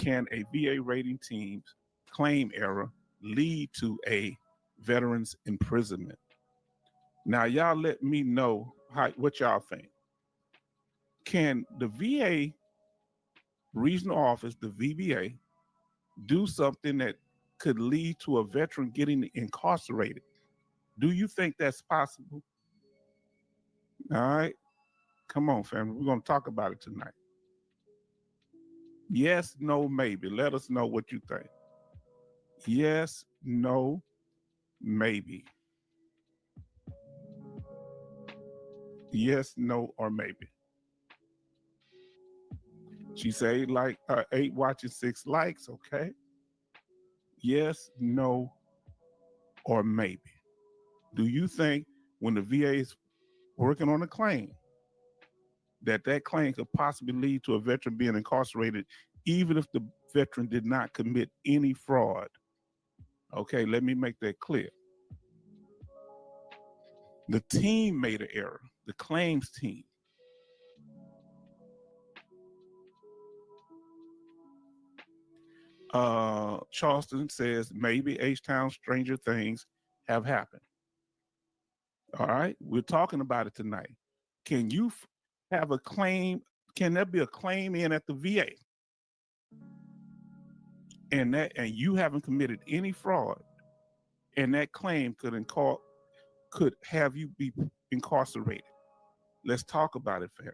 Can a VA rating team's claim error lead to a veteran's imprisonment? Now, y'all let me know what y'all think. Can the VA regional office, the VBA, do something that could lead to a veteran getting incarcerated? Do you think that's possible? All right. Come on, family. We're going to talk about it tonight. Yes, no, maybe. Let us know what you think. Yes, no, maybe. Yes, no, or maybe. She say like 8 watching, 6 likes. Okay. Yes, no, or maybe. Do you think when the VA is working on a claim that claim could possibly lead to a veteran being incarcerated, even if the veteran did not commit any fraud? Okay, let me make that clear. The team made an error, the claims team. Charleston says maybe H-Town stranger things have happened. All right, we're talking about it tonight. Can you have a claim? Can there be a claim in at the VA, and you haven't committed any fraud, and that claim could have you be incarcerated? Let's talk about it, fam.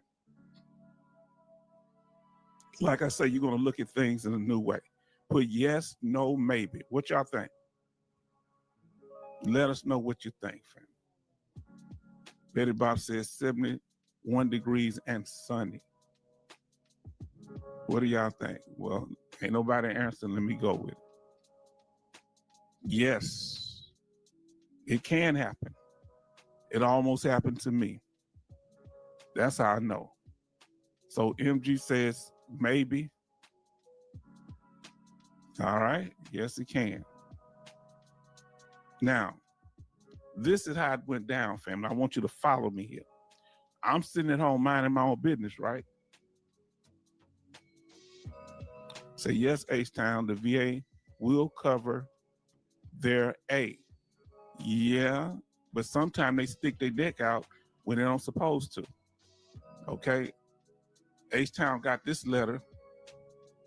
Like I say, you're going to look at things in a new way. Put yes, no, maybe. What y'all think? Let us know what you think, fam. Betty Bob says 71 degrees and sunny. What do y'all think? Well, ain't nobody answering. Let me go with it. Yes, it can happen. It almost happened to me. That's how I know. So MG says maybe. All right. Yes, it can. Now, this is how it went down, family. I want you to follow me here. I'm sitting at home minding my own business, right? Say, yes, H-Town, the VA will cover their A. Yeah, but sometimes they stick their neck out when they don't supposed to. Okay? H-Town got this letter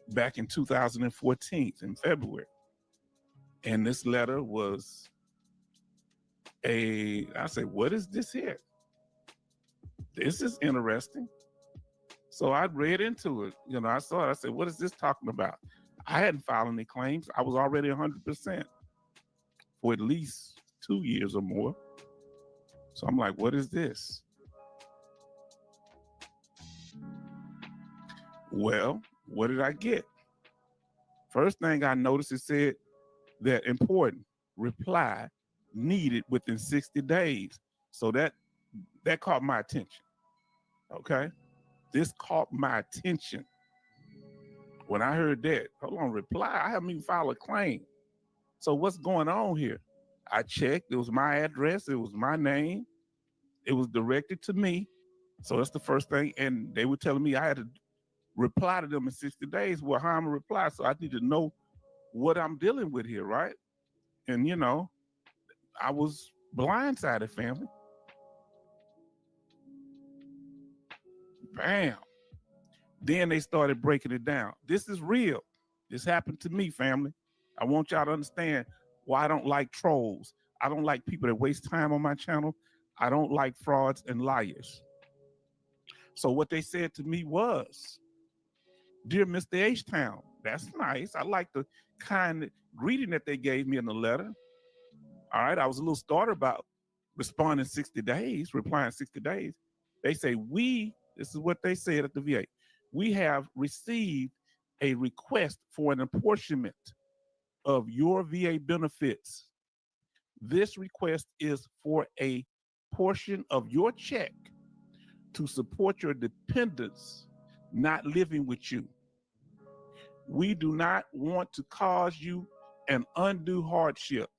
back in 2014 in February. And this letter was I say, what is this here? This is interesting. So I read into it. I saw it. I said, what is this talking about? I hadn't filed any claims. I was already 100% for at least 2 years or more. So I'm like, what is this? Well, what did I get? First thing I noticed, it said that important reply needed within 60 days. So that caught my attention. Okay. This caught my attention. When I heard that, hold on, reply, I haven't even filed a claim. So what's going on here? I checked, it was my address, it was my name, it was directed to me. So that's the first thing. And they were telling me I had to reply to them in 60 days. Well, how I'm gonna reply? So I need to know what I'm dealing with here, right? And I was blindsided, family. Bam. Then they started breaking it down. This is real. This happened to me, family. I want y'all to understand why I don't like trolls. I don't like people that waste time on my channel. I don't like frauds and liars. So what they said to me was, dear Mr. H-Town, that's nice. I like the kind greeting that they gave me in the letter. All right, I was a little startled about responding 60 days, replying 60 days. They say, this is what they said at the VA, we have received a request for an apportionment of your VA benefits. This request is for a portion of your check to support your dependents not living with you. We do not want to cause you an undue hardship.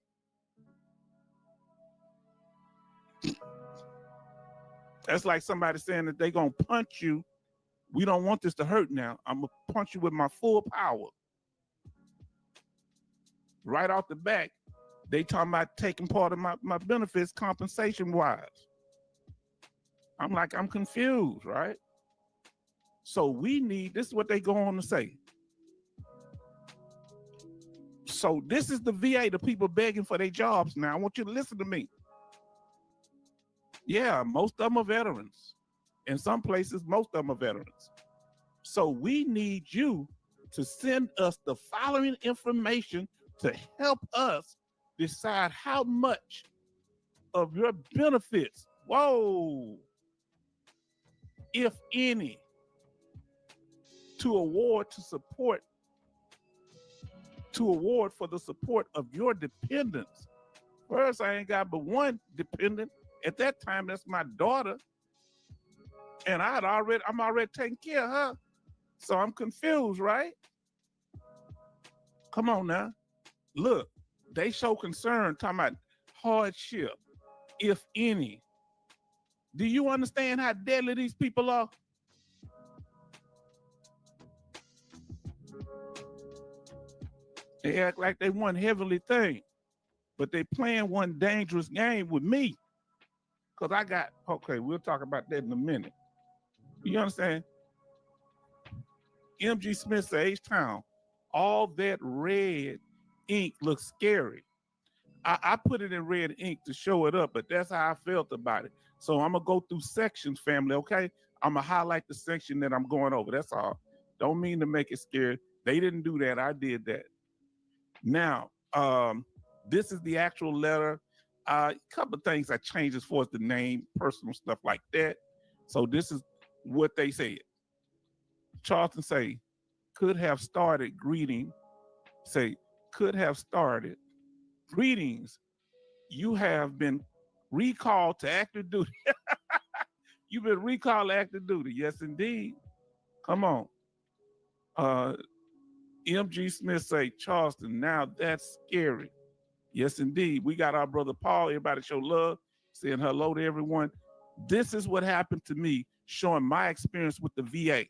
That's like somebody saying that they're going to punch you. We don't want this to hurt now. I'm going to punch you with my full power. Right off the back, they talking about taking part of my benefits compensation wise. I'm like, I'm confused, right? So we need, this is what they go on to say. So this is the VA, the people begging for their jobs now. I want you to listen to me. Yeah, most of them are veterans. In some places, most of them are veterans. So we need you to send us the following information to help us decide how much of your benefits, whoa, if any, to award for the support of your dependents. First, I ain't got but one dependent. At that time, that's my daughter. And I'm already taking care of her. So I'm confused, right? Come on now. Look, they show concern talking about hardship, if any. Do you understand how deadly these people are? They act like they one heavenly thing, but they playing one dangerous game with me. Because okay, we'll talk about that in a minute. You understand? MG Smith said, H-Town, all that red ink looks scary. I put it in red ink to show it up, but that's how I felt about it. So I'm going to go through sections, family, okay? I'm going to highlight the section that I'm going over. That's all. Don't mean to make it scary. They didn't do that. I did that. Now, this is the actual letter. A couple of things I changed as far as the name, personal stuff like that. So this is what they said. Charlton say, could have started greeting. Say, could have started. Greetings. You have been recalled to active duty. You've been recalled to active duty. Yes, indeed. Come on. MG Smith say, Charleston, now that's scary. Yes, indeed. We got our brother Paul. Everybody show love, saying hello to everyone. This is what happened to me, showing my experience with the VA.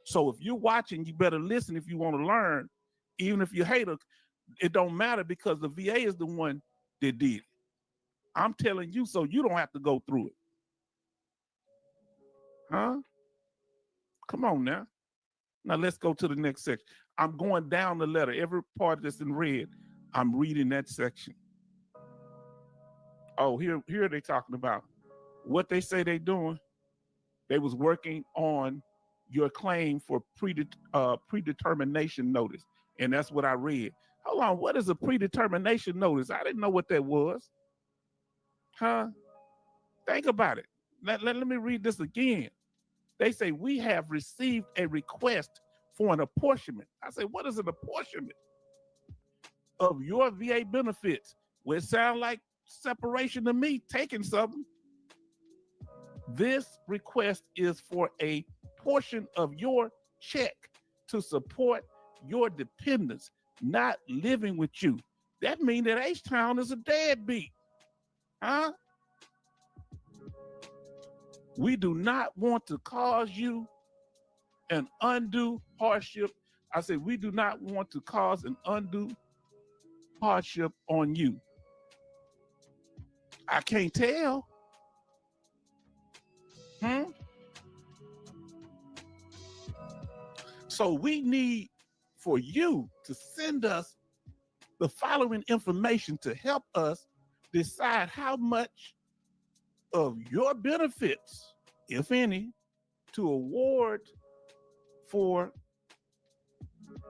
So if you're watching, you better listen if you want to learn. Even if you hate it, it don't matter because the VA is the one that did it. I'm telling you so you don't have to go through it. Huh? Come on now. Now let's go to the next section. I'm going down the letter. Every part that's in red, I'm reading that section. Oh, here they talking about what they say they doing. They was working on your claim for predetermination notice. And that's what I read. Hold on, what is a predetermination notice? I didn't know what that was. Huh? Think about it. Let me read this again. They say, we have received a request for an apportionment. I say, what is an apportionment of your VA benefits? Well, it sounds like separation to me, taking something. This request is for a portion of your check to support your dependents not living with you. That means that H-Town is a deadbeat. Huh? We do not want to cause you an undue hardship. I said, we do not want to cause an undue hardship on you. I can't tell. So we need for you to send us the following information to help us decide how much of your benefits, if any, to award for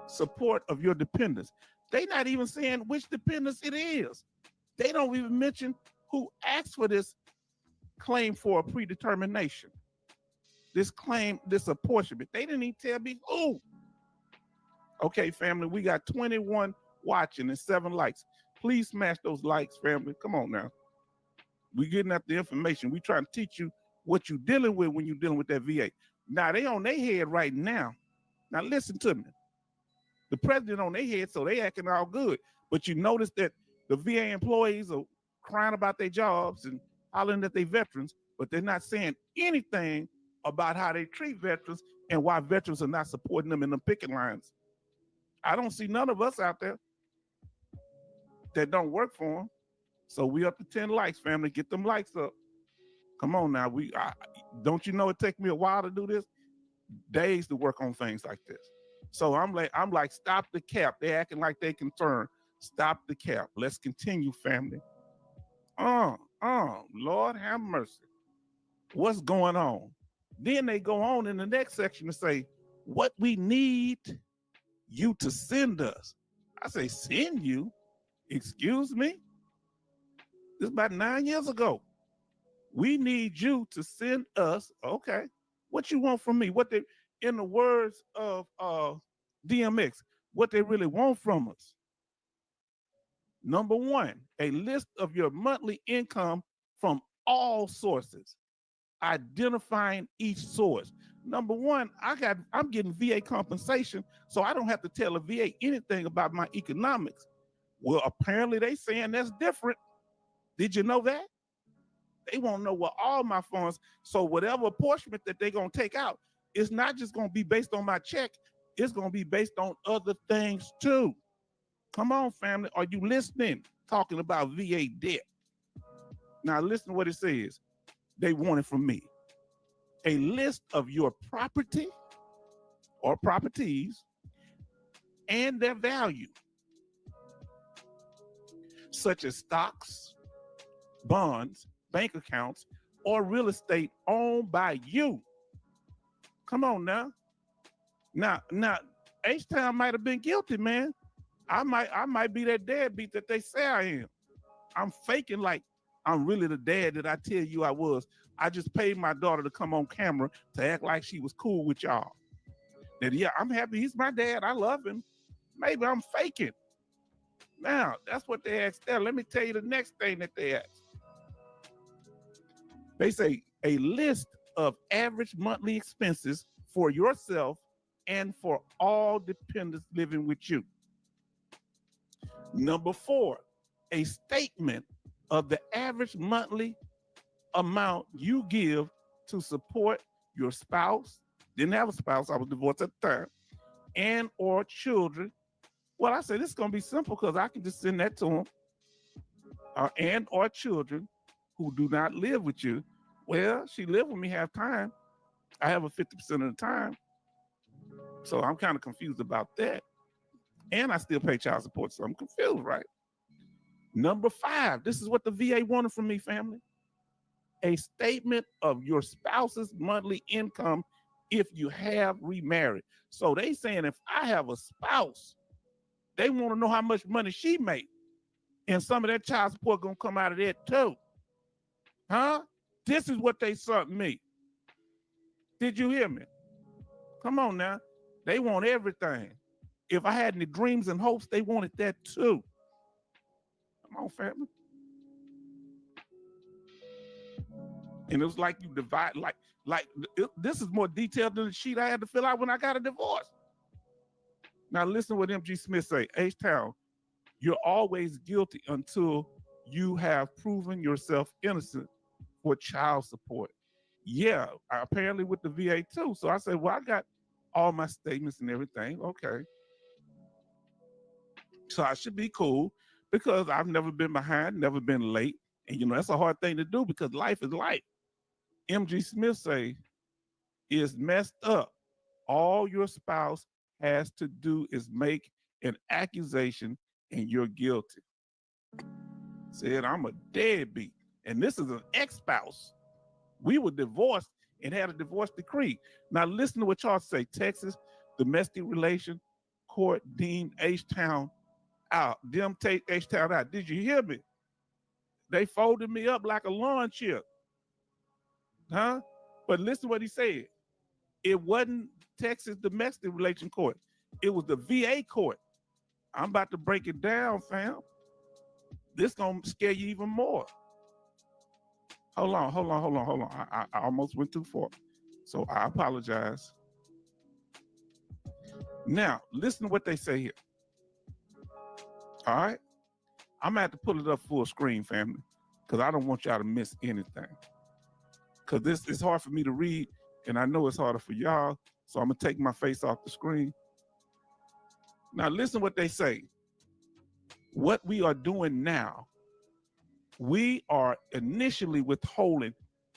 support of your dependents. They're not even saying which dependents it is. They don't even mention who asked for this claim for a predetermination. This claim, this apportionment. They didn't even tell me who. Okay, family, we got 21 watching and 7 likes. Please smash those likes, family. Come on now. We're getting at the information. We trying to teach you what you're dealing with when you're dealing with that VA. Now, they on their head right now. Now, listen to me. The president on their head, so they acting all good. But you notice that the VA employees are crying about their jobs and hollering at their veterans, but they're not saying anything about how they treat veterans and why veterans are not supporting them in the picket lines. I don't see none of us out there. that don't work for them. So we up to 10 likes, family. Get them likes up. Come on now. Don't you know it takes me a while to do this? Days to work on things like this. So I'm like, stop the cap. They acting like they concerned. Stop the cap. Let's continue, family. Lord have mercy. What's going on? Then they go on in the next section to say, what we need you to send us. I say, send you? Excuse me? This is about 9 years ago. We need you to send us, okay, what you want from me? What they, in the words of DMX, what they really want from us. Number one, a list of your monthly income from all sources, identifying each source. Number one, I'm getting VA compensation, so I don't have to tell a VA anything about my economics. Well, apparently they saying that's different. Did you know that? They won't know what all my funds, so whatever apportionment that they're gonna take out, it's not just gonna be based on my check, it's gonna be based on other things too. Come on, family, are you listening? Talking about VA debt. Now listen to what it says. They want it from me. A list of your property or properties and their value, such as stocks, bonds, bank accounts, or real estate owned by you. Come on now. Now, H-Town might have been guilty, man. I might be that deadbeat that they say I am. I'm faking like I'm really the dad that I tell you I was. I just paid my daughter to come on camera to act like she was cool with y'all. That, yeah, I'm happy he's my dad. I love him. Maybe I'm faking. Now, that's what they asked there. Let me tell you the next thing that they asked. They say a list of average monthly expenses for yourself and for all dependents living with you. Number four, a statement of the average monthly amount you give to support your spouse. Didn't have a spouse, I was divorced at the time, and or children. Well, I said this is gonna be simple because I can just send that to them. And or children who do not live with you. Well, she lived with me half time. I have her 50% of the time. So I'm kind of confused about that. And I still pay child support, so I'm confused, right? Number five, this is what the VA wanted from me, family. A statement of your spouse's monthly income if you have remarried. So they saying if I have a spouse, they want to know how much money she makes. And some of that child support gonna come out of that too. Huh? This is what they sent me. Did you hear me? Come on now. They want everything. If I had any dreams and hopes, they wanted that too. Come on, family. And it was like you divide, this is more detailed than the sheet I had to fill out when I got a divorce. Now listen to what M.G. Smith say. H-Town, you're always guilty until you have proven yourself innocent for child support. Yeah, apparently with the VA too. So I said, well, I got all my statements and everything. Okay. So I should be cool because I've never been behind, never been late. And you know, that's a hard thing to do because life is life. M.G. Smith say, is messed up. All your spouse has to do is make an accusation and you're guilty. Said, I'm a deadbeat. And this is an ex-spouse. We were divorced and had a divorce decree. Now listen to what y'all say. Texas Domestic Relation Court deemed H-Town out. Them take H-Town out. Did you hear me? They folded me up like a lawn chip. Huh? But listen to what he said. It wasn't Texas Domestic Relation Court. It was the VA court. I'm about to break it down, fam. This gonna scare you even more. Hold on. I almost went too far. So I apologize. Now, listen to what they say here. All right? I'm gonna have to pull it up full screen, family, because I don't want y'all to miss anything. Because this is hard for me to read, and I know it's harder for y'all, so I'm gonna take my face off the screen. Now listen what they say. What we are doing now, we are initially withholding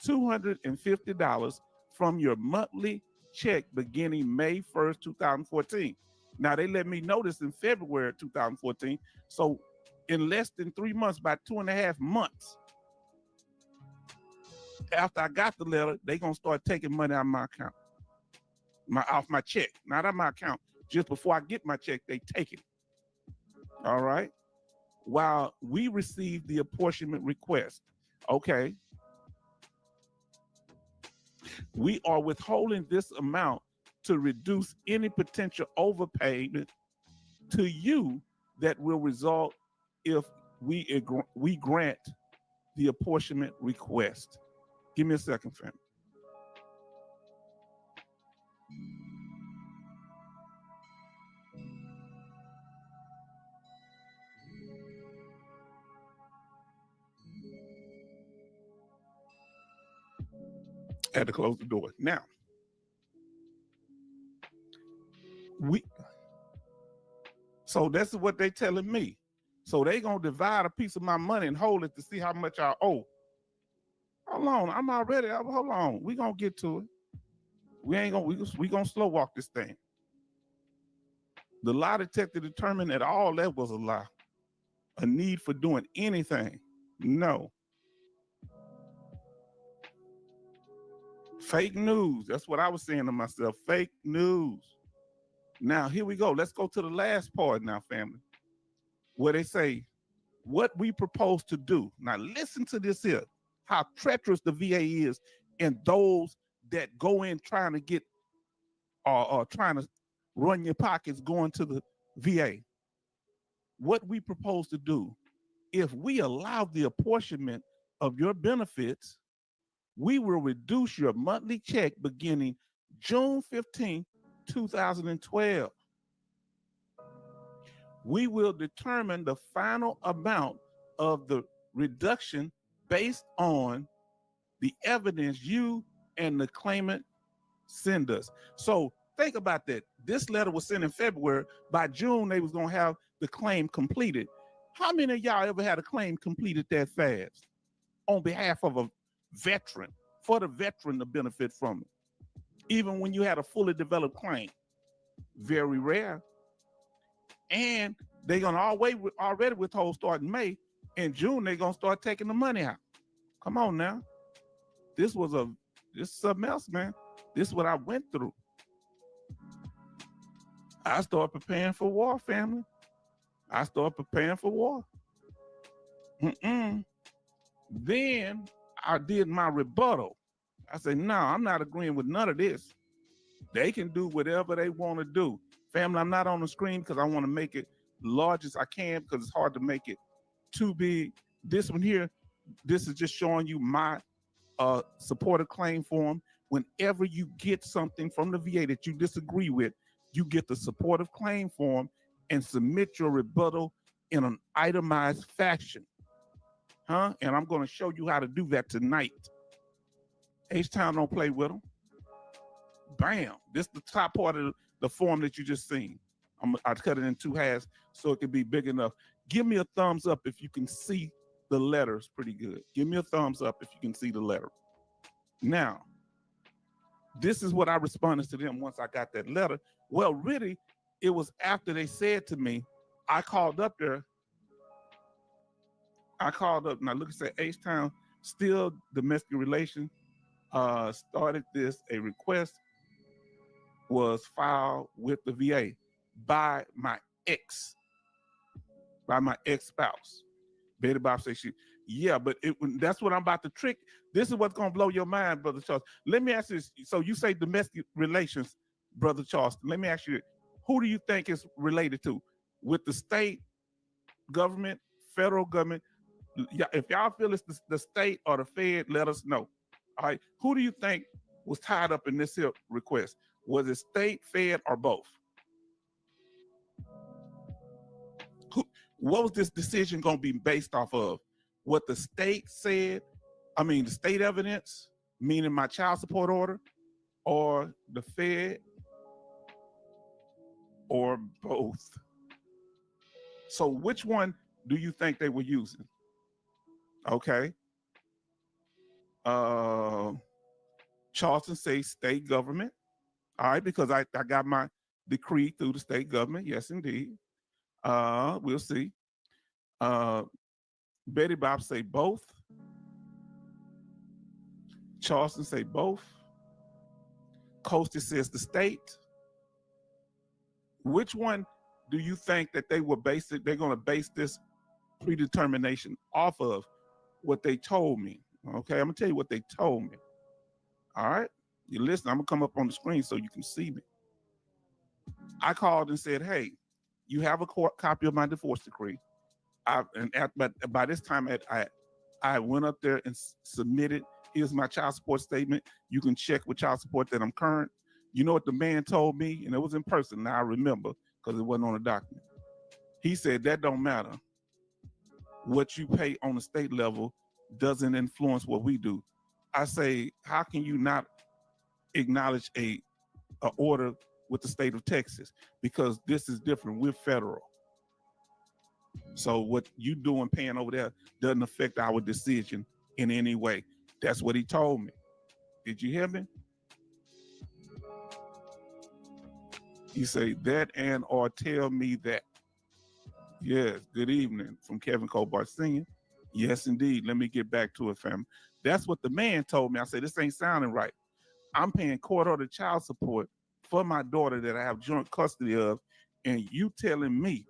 $250 from your monthly check beginning May 1st, 2014. Now, they let me know this in February 2014. So, in less than 3 months, about 2.5 months after I got the letter, they're going to start taking money out of my account, off my check, not out of my account. Just before I get my check, they take it. All right. While we receive the apportionment request, okay, we are withholding this amount to reduce any potential overpayment to you that will result if we grant the apportionment request. Give me a second, fam. I had to close the door. Now, so that's what they telling me. So they gonna divide a piece of my money and hold it to see how much I owe. Hold on, hold on. We gonna get to it. We gonna slow walk this thing. The lie detector determined that all that was a lie. A need for doing anything. No. Fake news. That's what I was saying to myself. Fake news. Now, here we go. Let's go to the last part now, family, where they say what we propose to do. Now, listen to this here, how treacherous the VA is and those that go in trying to get or trying to run your pockets going to the VA. What we propose to do, if we allow the apportionment of your benefits, we will reduce your monthly check beginning June 15, 2012. We will determine the final amount of the reduction based on the evidence you and the claimant send us. So think about that. This letter was sent in February. By June, they was going to have the claim completed. How many of y'all ever had a claim completed that fast on behalf of a veteran, for the veteran to benefit from it, even when you had a fully developed claim? Very rare. And they're going to already withhold starting May. In June, they're going to start taking the money out. Come on now. This is something else, man. This is what I went through. I started preparing for war, family. I started preparing for war. Then I did my rebuttal. I said, no, I'm not agreeing with none of this. They can do whatever they want to do. Family, I'm not on the screen because I want to make it large as I can because it's hard to make it too big. This one here, this is just showing you my supportive claim form. Whenever you get something from the VA that you disagree with, you get the supportive claim form and submit your rebuttal in an itemized fashion. And I'm going to show you how to do that tonight. H-Town don't play with them. Bam. This is the top part of the form that you just seen. I cut it in 2 halves so it can be big enough. Give me a thumbs up if you can see the letters pretty good. Give me a thumbs up if you can see the letter. Now, this is what I responded to them once I got that letter. Well, really, it was after they said to me, I called up there. Now look, it said H-Town, still domestic relations, started this. A request was filed with the VA by my ex-spouse. Betty Bob says but that's what I'm about to trick. This is what's going to blow your mind, Brother Charles. Let me ask you this. So you say domestic relations, Brother Charles. Let me ask you, who do you think is related to? With the state government, federal government? If y'all feel it's the state or the Fed, let us know. All right. Who do you think was tied up in this here request? Was it state, Fed, or both? What was this decision going to be based off of? What the state said, the state evidence, meaning my child support order, or the Fed, or both? So which one do you think they were using? Okay. Uh, Charleston say state government. All right, because I got my decree through the state government. Yes, indeed. We'll see. Uh, Betty Bob say both. Charleston say both. Coastal says the state. Which one do you think that they're going to base this predetermination off of? What they told me. Okay, I'm gonna tell you what they told me. All right, you listen. I'm gonna come up on the screen so you can see me. I called and said, "Hey, you have a copy of my divorce decree." But by this time, I went up there and submitted. Here's my child support statement. You can check with child support that I'm current. You know what the man told me, and it was in person. Now I remember because it wasn't on a document. He said that don't matter. What you pay on the state level doesn't influence what we do. I say, how can you not acknowledge a order with the state of Texas? Because this is different. We're federal. So what you doing paying over there doesn't affect our decision in any way. That's what he told me. Did you hear me? He say that and or tell me that. Yes, good evening from Kevin Colbart Sr. Yes, indeed. Let me get back to it, fam. That's what the man told me. I said, this ain't sounding right. I'm paying court-ordered child support for my daughter that I have joint custody of, and you telling me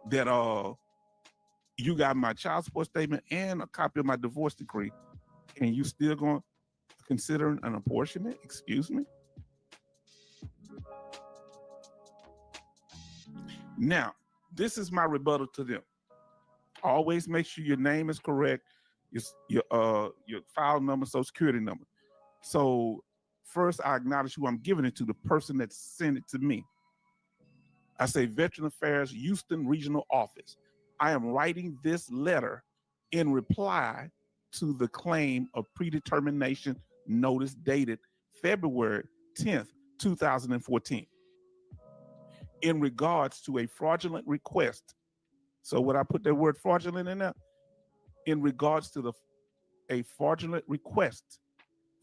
that you got my child support statement and a copy of my divorce decree, and you still going to consider an apportionment? Excuse me? Now, this is my rebuttal to them. Always make sure your name is correct, your file number, social security number. So first, I acknowledge who I'm giving it to, the person that sent it to me. I say Veteran Affairs, Houston Regional Office. I am writing this letter in reply to the claim of predetermination notice dated February 10th, 2014. In regards to a fraudulent request. So would I put that word fraudulent in there? In regards to a fraudulent request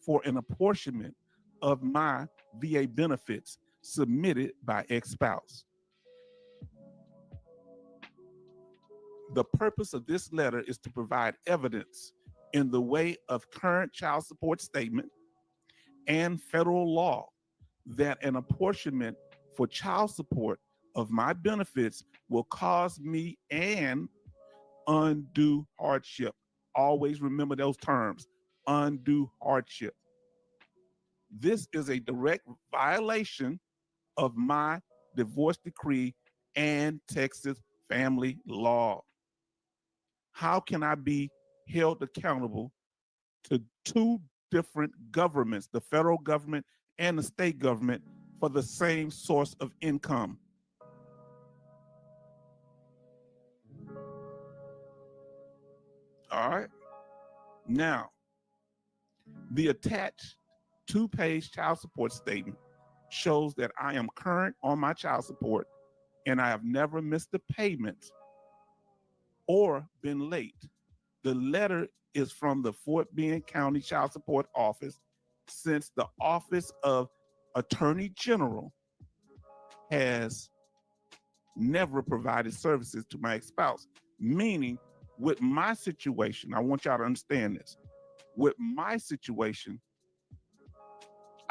for an apportionment of my VA benefits submitted by ex-spouse. The purpose of this letter is to provide evidence in the way of current child support statement and federal law that an apportionment for child support of my benefits will cause me an undue hardship. Always remember those terms, undue hardship. This is a direct violation of my divorce decree and Texas family law. How can I be held accountable to two different governments, the federal government and the state government, for the same source of income? All right. Now, the attached 2-page child support statement shows that I am current on my child support and I have never missed a payment or been late. The letter is from the Fort Bend County Child Support Office, since the Office of Attorney General has never provided services to my ex-spouse. Meaning, with my situation, I want y'all to understand this. With my situation,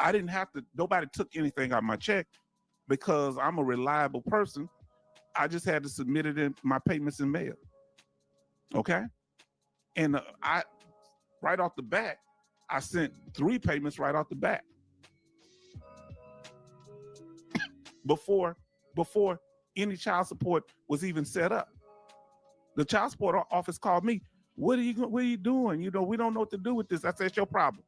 I didn't have to, nobody took anything out of my check because I'm a reliable person. I just had to submit it in my payments in mail. Okay? And I, right off the bat, I sent 3 payments right off the bat. before any child support was even set up. The child support office called me. What are you doing? You know, we don't know what to do with this. I said, it's your problem.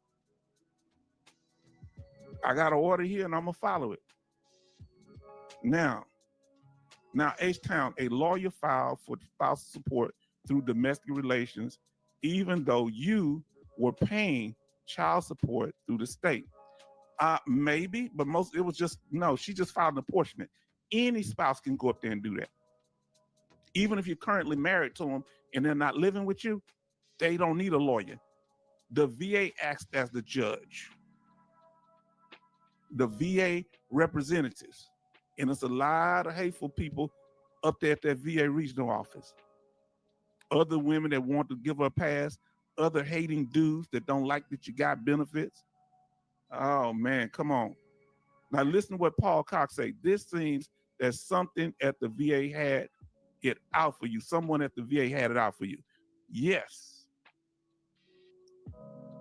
I got an order here and I'm gonna follow it. Now, H-Town, a lawyer filed for spousal support through domestic relations, even though you were paying child support through the state. Maybe, but it was just, no, she just filed an apportionment. Any spouse can go up there and do that. Even if you're currently married to them and they're not living with you, they don't need a lawyer. The VA acts as the judge. The VA representatives. And it's a lot of hateful people up there at that VA regional office. Other women that want to give her a pass, other hating dudes that don't like that you got benefits. Oh man, come on. Now listen to what Paul Cox say. This seems that something at the VA had it out for you. Someone at the VA had it out for you. Yes.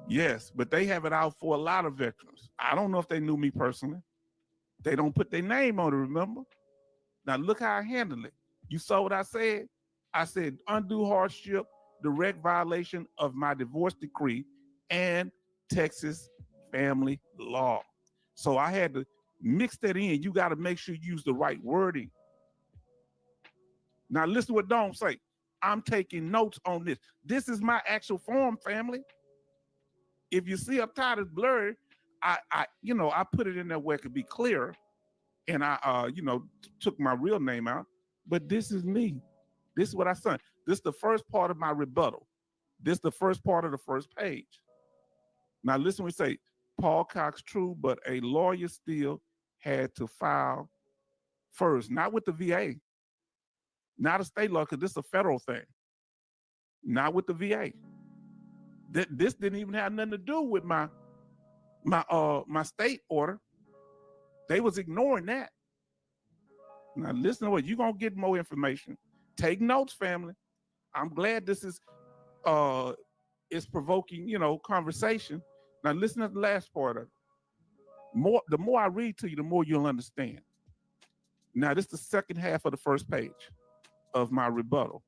Yes, but they have it out for a lot of veterans. I don't know if they knew me personally. They don't put their name on it, remember? Now look how I handled it. You saw what I said? I said undue hardship, direct violation of my divorce decree and Texas family law. So I had to mix that in. You got to make sure you use the right wording. Now listen to what Dome say. I'm taking notes on this. This is my actual form, family. If you see up top it's blurry, I put it in there where it could be clearer. And I took my real name out. But this is me. This is what I signed. This is the first part of my rebuttal. This is the first part of the first page. Now listen, we say Paul Cox true, but a lawyer still had to file first, not with the VA, not a state law, because this is a federal thing. Not with the VA. This didn't even have nothing to do with my state order. They was ignoring that. Now listen to what you're gonna get more information. Take notes, family. I'm glad this is provoking, conversation. Now listen to the last part of it. The more I read to you, the more you'll understand. Now this is the second half of the first page of my rebuttal.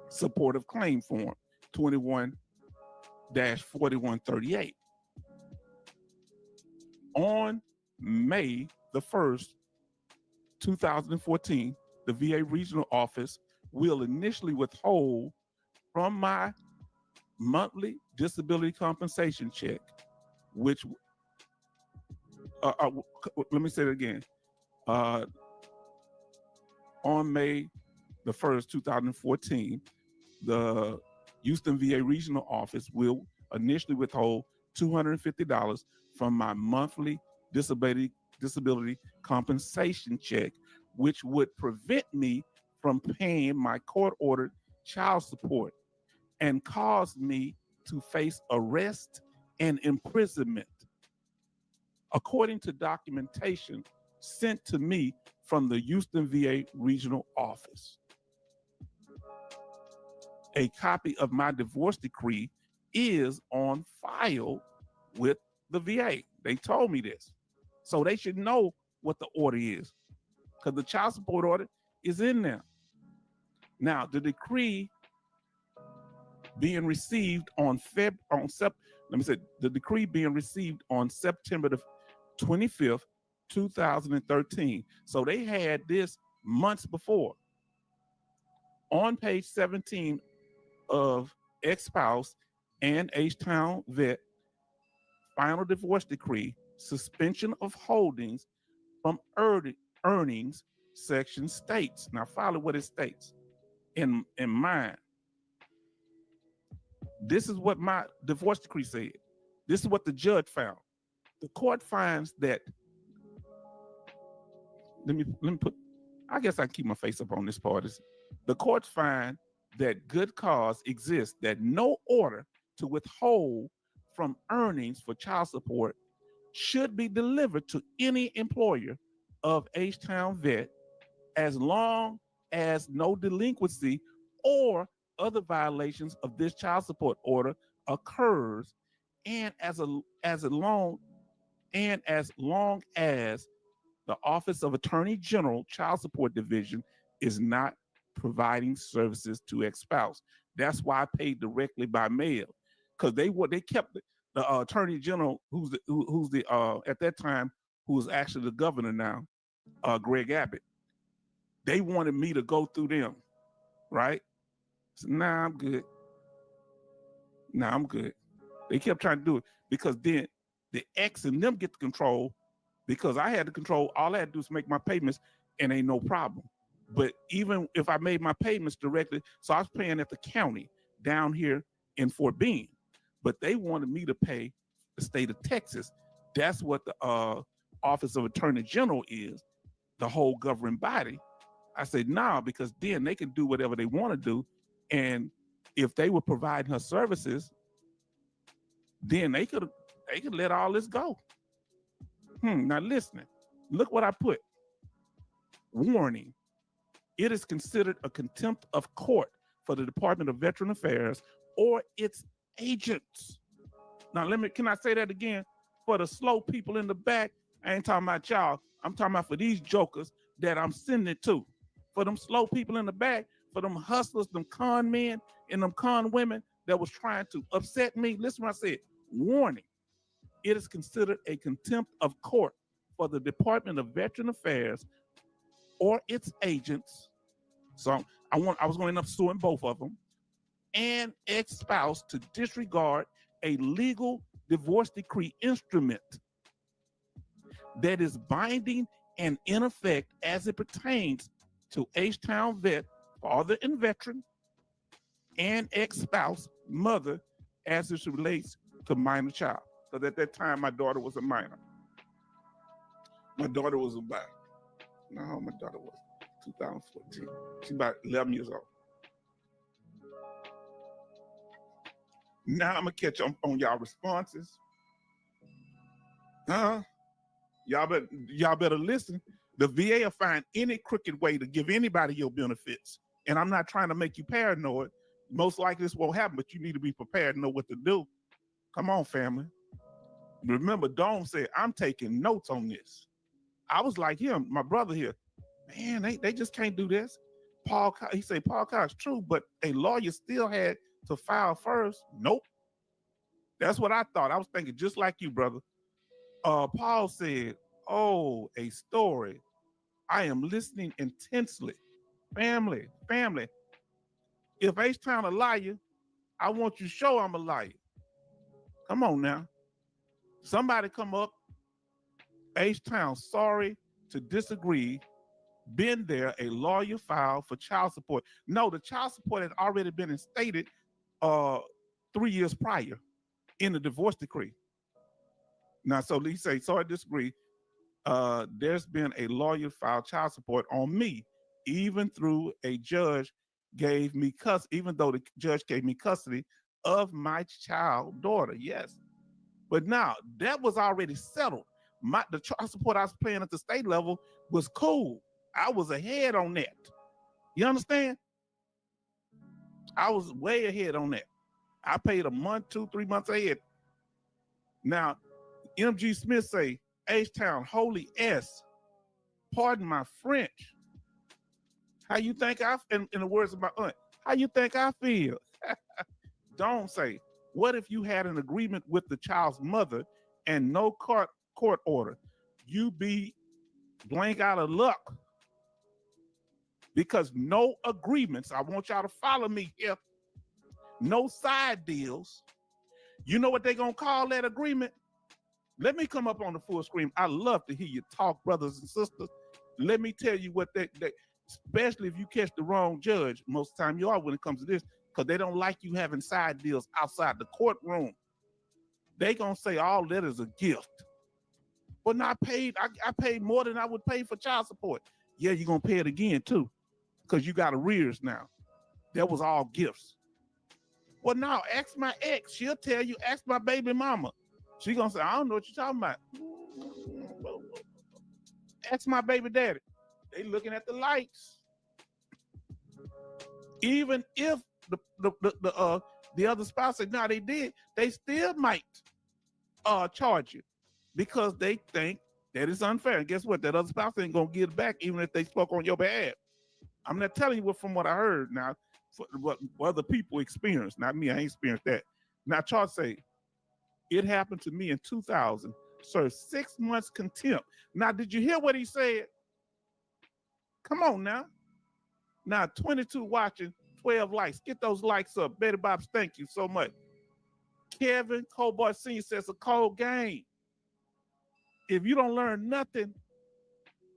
Supportive claim form 21-4138. On May the 1st, 2014, the VA regional office will initially withhold from my monthly disability compensation check, which, let me say it again. On May the 1st, 2014, the Houston VA regional office will initially withhold $250 from my monthly disability compensation check, which would prevent me from paying my court-ordered child support and cause me to face arrest and imprisonment. According to documentation sent to me from the Houston VA regional office. A copy of my divorce decree is on file with the VA. They told me this. So they should know what the order is, because the child support order is in there. Now, the decree being received on the decree being received on September the 25th, 2013. So they had this months before. On page 17 of ex-spouse and H-Town vet final divorce decree, suspension of holdings from earnings section states. Now follow what it states in mine. This is what my divorce decree said. This is what the judge found. The court finds that, let me put, I guess I can keep my face up on this part. The courts find that good cause exists, that no order to withhold from earnings for child support should be delivered to any employer of H-Town vet as long as no delinquency or other violations of this child support order occurs, and as long as the Office of Attorney General Child Support Division is not providing services to ex-spouse. That's why I paid directly by mail, because they kept the Attorney General, who's the at that time, who was actually the governor now, Greg Abbott. They wanted me to go through them, right? So, I'm good. I'm good. They kept trying to do it because then the ex and them get the control because I had to control. All I had to do is make my payments, and ain't no problem. But even if I made my payments directly, so I was paying at the county down here in Fort Bend, but they wanted me to pay the state of Texas. That's what the Office of Attorney General is, the whole governing body. I said, nah, because then they can do whatever they want to do. And if they were providing her services, then they could let all this go. Now listening, look what I put. Warning. It is considered a contempt of court for the Department of Veteran Affairs or its agents. Now can I say that again? For the slow people in the back, I ain't talking about y'all. I'm talking about for these jokers that I'm sending it to. For them slow people in the back, for them hustlers, them con men and them con women that was trying to upset me. Listen what I said. Warning. It is considered a contempt of court for the Department of Veteran Affairs or its agents. So I was going to end up suing both of them, and ex-spouse to disregard a legal divorce decree instrument that is binding and in effect as it pertains to H-Town vet, father and veteran, and ex-spouse, mother, as it relates to minor child. Because at that time, my daughter was a minor. My daughter was 2014. She's about 11 years old. Now I'm gonna catch on y'all responses. Y'all better listen. The VA will find any crooked way to give anybody your benefits. And I'm not trying to make you paranoid. Most likely this won't happen, but you need to be prepared and know what to do. Come on, family. Remember, Dome said, I'm taking notes on this. I was like him, my brother here. Man, they just can't do this. He said, Paul Cox, true, but a lawyer still had to file first. Nope. That's what I thought. I was thinking just like you, brother. Paul said, oh, a story. I am listening intensely. Family. If H-Town a liar, I want you to show I'm a liar. Come on now. Somebody come up. H-Town, sorry to disagree. Been there, a lawyer filed for child support. No, the child support had already been instated 3 years prior in the divorce decree. Now, so he say, sorry to disagree. There's been a lawyer filed child support on me, even though the judge gave me custody of my child daughter. Yes. But now that was already settled. The child support I was paying at the state level was cool. I was ahead on that. You understand? I was way ahead on that. I paid a month, 2-3 months ahead. Now, MG Smith say, H-Town, holy S. Pardon my French. How you think in the words of my aunt, how you think I feel? Don't say, what if you had an agreement with the child's mother and no court order? You be blank out of luck. Because no agreements, I want y'all to follow me here, no side deals. You know what they're going to call that agreement? Let me come up on the full screen. I love to hear you talk, brothers and sisters. Let me tell you what they especially if you catch the wrong judge, most of the time you are when it comes to this, because they don't like you having side deals outside the courtroom. They going to say all that is a gift. But I paid more than I would pay for child support. Yeah, you're going to pay it again too, because you got arrears now. That was all gifts. Well, now ask my ex. She'll tell you, ask my baby mama. She gonna say, I don't know what you're talking about. Ask my baby daddy. They looking at the lights. Even if the other spouse said, no, they did, they still might charge you because they think that it's unfair. And guess what? That other spouse ain't gonna get it back even if they spoke on your behalf. I'm not telling you from what I heard now, what other people experience, not me. I ain't experienced that. Now, Charles say, it happened to me in 2000. Served 6 months contempt. Now, did you hear what he said? Come on now. Now, 22 watching, 12 likes. Get those likes up. Betty Bobs, thank you so much. Kevin Cobart Sr. says a cold game. If you don't learn nothing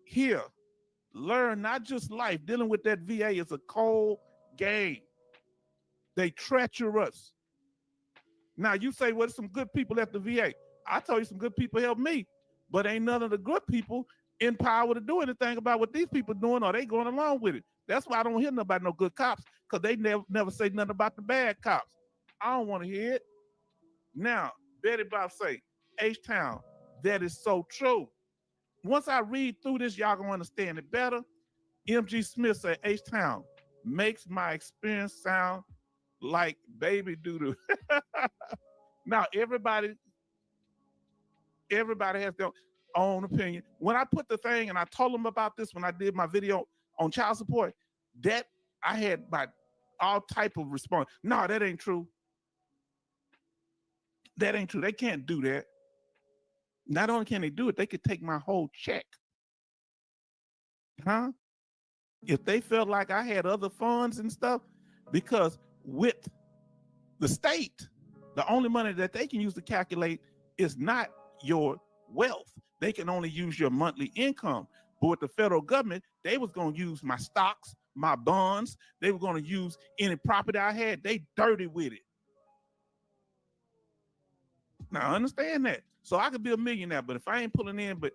here, learn not just life. Dealing with that VA is a cold game. They treacherous. Now you say, well, there's some good people at the VA. I told you some good people helped me, but ain't none of the good people in power to do anything about what these people doing, or they going along with it. That's why I don't hear nothing about no good cops, because they never say nothing about the bad cops. I don't want to hear it. Now, Betty Bob say, H-Town, that is so true. Once I read through this, y'all gonna understand it better. MG Smith said, H-Town makes my experience sound like baby doo-doo. Now, everybody has their own opinion. When I put the thing, and I told them about this when I did my video on child support, that I had about all type of response. No, that ain't true. That ain't true. They can't do that. Not only can they do it, they could take my whole check. Huh? If they felt like I had other funds and stuff, because with the state, the only money that they can use to calculate is not your wealth. They can only use your monthly income. But with the federal government, they was going to use my stocks, my bonds. They were going to use any property I had. They dirty with it. Now, understand that. So I could be a millionaire, but if I ain't pulling in but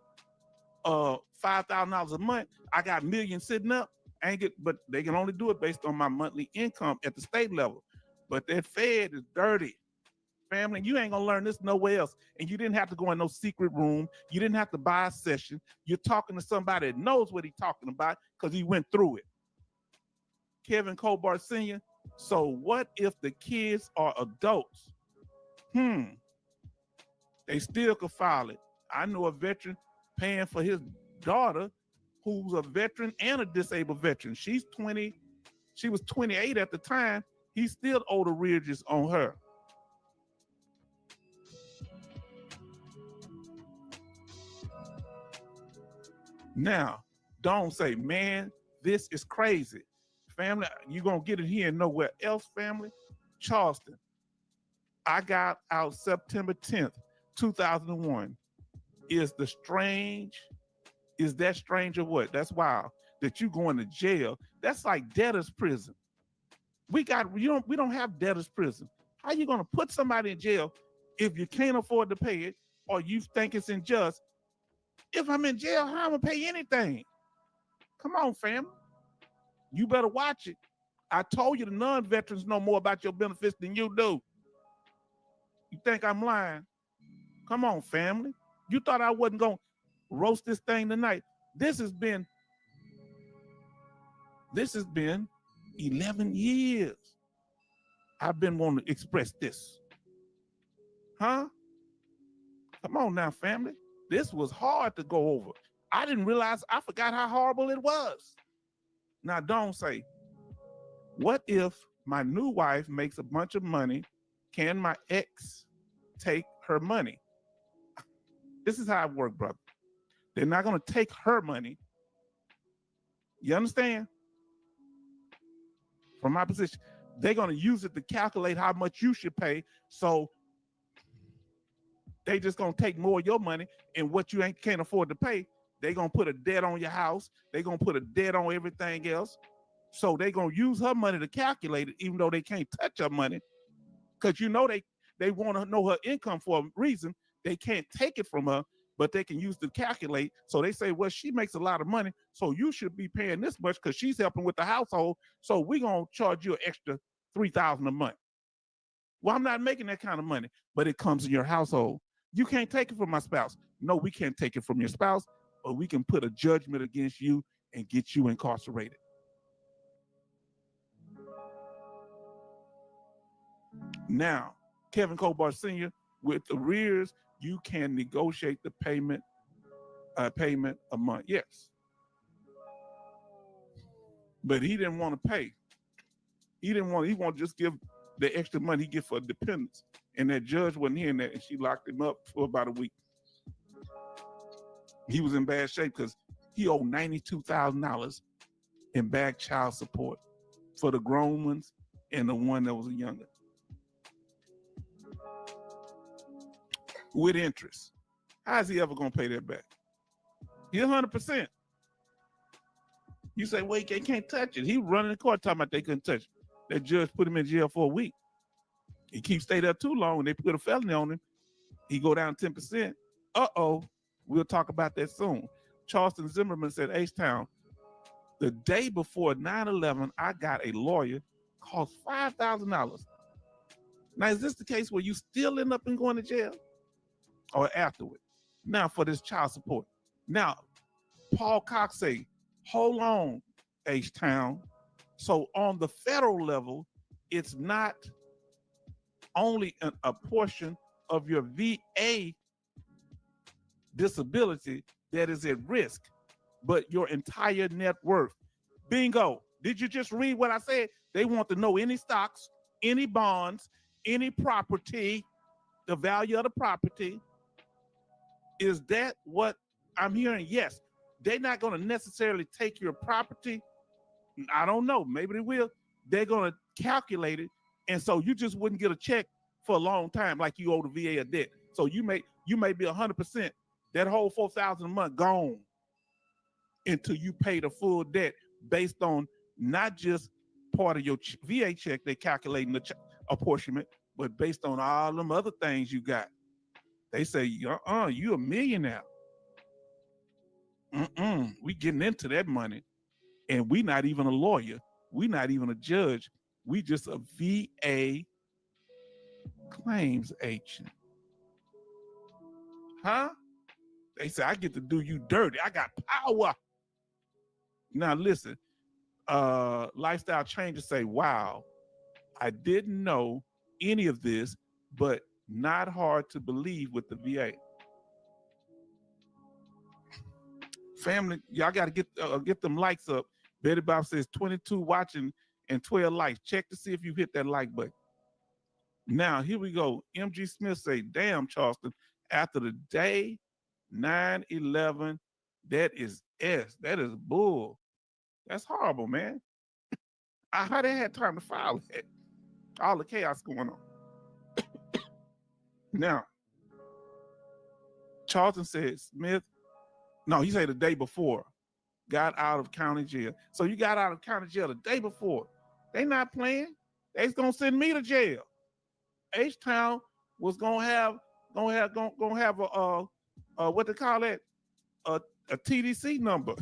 $5,000 a month, I got millions sitting up. But they can only do it based on my monthly income at the state level. But that Fed is dirty. Family, you ain't gonna learn this nowhere else. And you didn't have to go in no secret room. You didn't have to buy a session. You're talking to somebody that knows what he's talking about because he went through it. Kevin Colbart Sr., so what if the kids are adults? They still could file it. I know a veteran paying for his daughter who's a veteran and a disabled veteran. She's 20. She was 28 at the time. He still owed arrearages on her. Now, don't say, man, this is crazy. Family, you're going to get it here and nowhere else, family. Charleston. I got out September 10th, 2001. Is that strange or what? That's wild. That you going to jail. That's like debtor's prison. We don't have debtor's prison. How you gonna put somebody in jail if you can't afford to pay it or you think it's unjust? If I'm in jail, how am I gonna pay anything? Come on, family. You better watch it. I told you the non-veterans know more about your benefits than you do. You think I'm lying? Come on, family. You thought I wasn't gonna roast this thing tonight. This has been 11 years. I've been wanting to express this. Huh? Come on now, family. This was hard to go over. I didn't realize, I forgot how horrible it was. Now, don't say, what if my new wife makes a bunch of money? Can my ex take her money? This is how it works, brother. They're not going to take her money. You understand? From my position, they're going to use it to calculate how much you should pay. So they just going to take more of your money, and what you can't afford to pay, they're going to put a debt on your house. They're going to put a debt on everything else. So they're going to use her money to calculate it, even though they can't touch her money, because they want to know her income for a reason. They can't take it from her, but they can use to calculate. So they say, well, she makes a lot of money, so you should be paying this much because she's helping with the household. So we're going to charge you an extra $3,000 a month. Well, I'm not making that kind of money, but it comes in your household. You can't take it from my spouse. No, we can't take it from your spouse, but we can put a judgment against you and get you incarcerated. Now, Kevin Colbart Sr., with arrears, you can negotiate the payment a month. Yes. But he didn't want to pay. He wanted to just give the extra money he get for dependents. And that judge wasn't hearing that, and she locked him up for about a week. He was in bad shape because he owed $92,000 in back child support for the grown ones and the one that was younger. With interest. How is he ever going to pay that back? He 100%. You say, wait, they can't touch it. He running the court talking about they couldn't touch it. That judge put him in jail for a week. He keeps stay there too long and they put a felony on him. He go down 10%. Uh-oh. We'll talk about that soon. Charleston Zimmerman said, H-Town, the day before 9/11, I got a lawyer, cost $5,000. Now, is this the case where you still end up in going to jail? Or afterward? Now, for this child support. Now, Paul Cox say, hold on, H-Town. So on the federal level, it's not only a portion of your VA disability that is at risk, but your entire net worth. Bingo. Did you just read what I said? They want to know any stocks, any bonds, any property, the value of the property. Is that what I'm hearing? Yes. They're not going to necessarily take your property. I don't know. Maybe they will. They're going to calculate it. And so you just wouldn't get a check for a long time like you owe the VA a debt. So you may be 100%. That whole $4,000 a month gone until you pay the full debt based on not just part of your VA check, they calculating the apportionment, but based on all them other things you got. They say, you a millionaire. We getting into that money. And we not even a lawyer. We not even a judge. We just a VA claims agent. Huh? They say, I get to do you dirty. I got power. Now listen, lifestyle changers say, wow, I didn't know any of this, but not hard to believe with the VA. Family, y'all got to get them likes up. Betty Bob says 22 watching and 12 likes. Check to see if you hit that like button. Now, here we go. MG Smith say, damn, Charleston, after the day 9/11, that is S. That is bull. That's horrible, man. How they had time to file that? All the chaos going on. Now, Charleston said, Smith, no, he said the day before, got out of county jail. So you got out of county jail the day before. They not playing. They's gonna send me to jail. H-Town was gonna have a what they call that? A TDC number.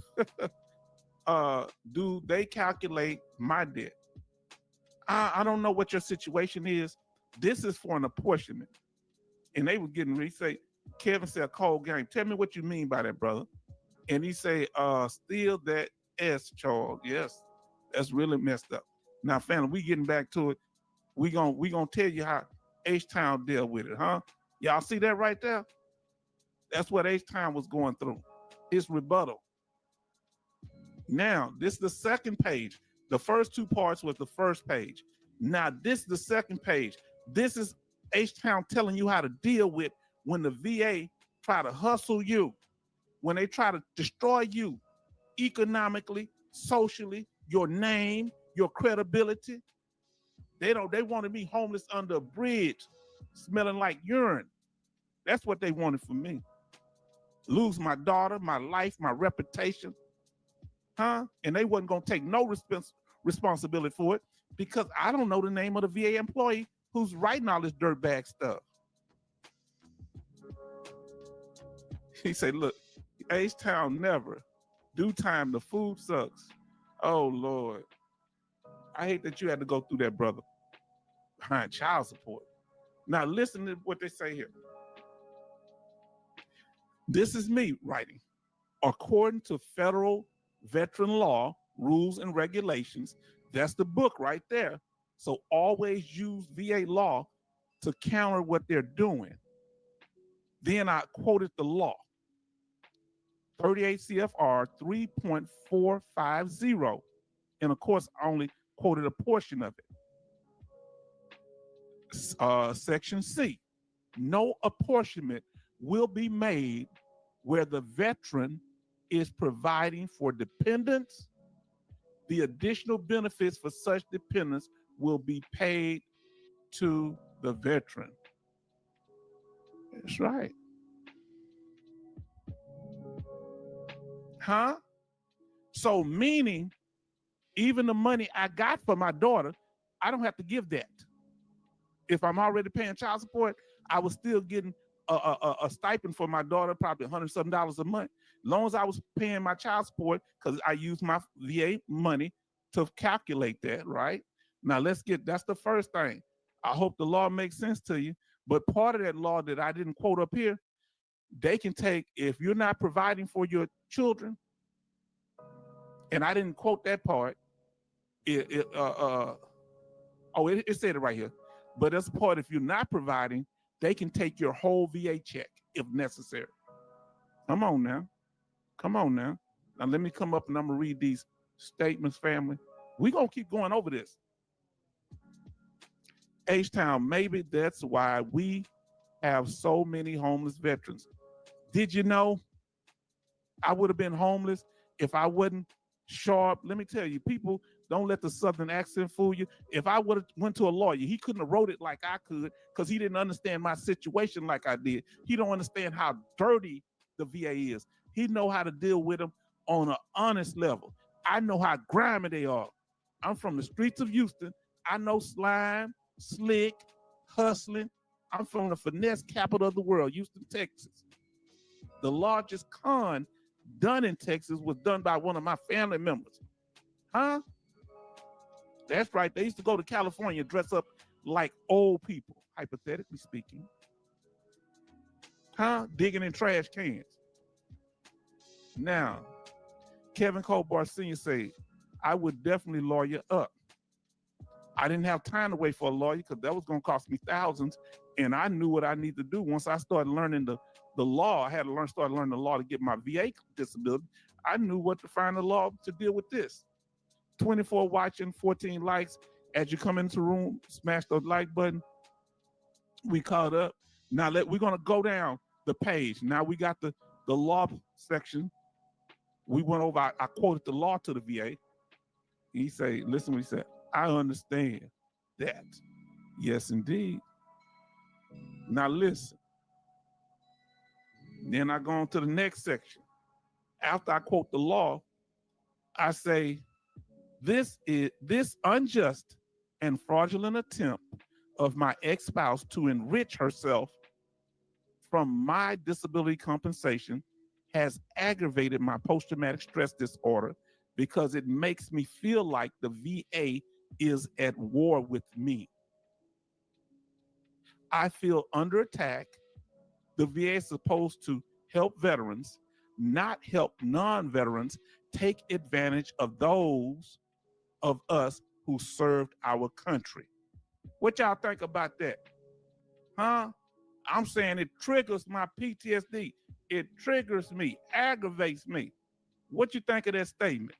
Do they calculate my debt? I don't know what your situation is. This is for an apportionment. And they were getting ready to say, Kevin said, a cold game. Tell me what you mean by that, brother. And he say, still that S, Charles. Yes, that's really messed up. Now, family, we getting back to it. We gonna tell you how H-Town dealt with it, huh? Y'all see that right there? That's what H-Town was going through. His rebuttal. Now, this is the second page. The first two parts was the first page. Now, this is the second page. This is H-Town telling you how to deal with when the VA try to hustle you, when they try to destroy you economically, socially, your name, your credibility. They wanted me homeless under a bridge, smelling like urine. That's what they wanted for me. Lose my daughter, my life, my reputation. Huh? And they wasn't gonna take no responsibility for it because I don't know the name of the VA employee who's writing all this dirtbag stuff. He said, look, H-Town never. Do time, the food sucks. Oh, Lord. I hate that you had to go through that, brother. Behind child support. Now, listen to what they say here. This is me writing. According to federal veteran law, rules and regulations, that's the book right there. So always use VA law to counter what they're doing. Then I quoted the law. 38 CFR 3.450. And of course, I only quoted a portion of it. Section C, no apportionment will be made where the veteran is providing for dependents. The additional benefits for such dependents will be paid to the veteran. That's right. Huh? So meaning even the money I got for my daughter, I don't have to give that. If I'm already paying child support, I was still getting a stipend for my daughter, probably $100 a month. As long as I was paying my child support, because I used my VA money to calculate that, right? Now that's the first thing. I hope the law makes sense to you. But part of that law that I didn't quote up here, they can take, if you're not providing for your children, and I didn't quote that part, it said it right here. But that's the part, if you're not providing, they can take your whole VA check if necessary. Come on now. Come on now. Now let me come up and I'm gonna read these statements, family. We're gonna keep going over this. H-Town, maybe that's why we have so many homeless veterans. Did you know I would have been homeless if I wasn't sharp? Let me tell you, people, don't let the Southern accent fool you. If I would have went to a lawyer, he couldn't have wrote it like I could because he didn't understand my situation like I did. He don't understand how dirty the VA is. He know how to deal with them on an honest level. I know how grimy they are. I'm from the streets of Houston. I know slime, slick, hustling. I'm from the finesse capital of the world, Houston, Texas. The largest con done in Texas was done by one of my family members. Huh? That's right. They used to go to California, dress up like old people, hypothetically speaking. Huh? Digging in trash cans. Now, Kevin Colbart Sr. said, I would definitely lawyer up. I didn't have time to wait for a lawyer because that was going to cost me thousands. And I knew what I need to do. Once I started learning the law, I had to start learning the law to get my VA disability. I knew what to find the law to deal with this. 24 watching, 14 likes. As you come into the room, smash the like button. We caught up. Now we're going to go down the page. Now we got the law section. We went over, I quoted the law to the VA. He said, listen what he said. I understand that. Yes, indeed. Now listen. Then I go on to the next section. After I quote the law, I say, this unjust and fraudulent attempt of my ex-spouse to enrich herself from my disability compensation has aggravated my post-traumatic stress disorder because it makes me feel like the VA is at war with me. I feel under attack. The VA is supposed to help veterans, not help non-veterans take advantage of those of us who served our country. What y'all think about that? Huh? I'm saying it triggers my PTSD. It triggers me, aggravates me. What you think of that statement?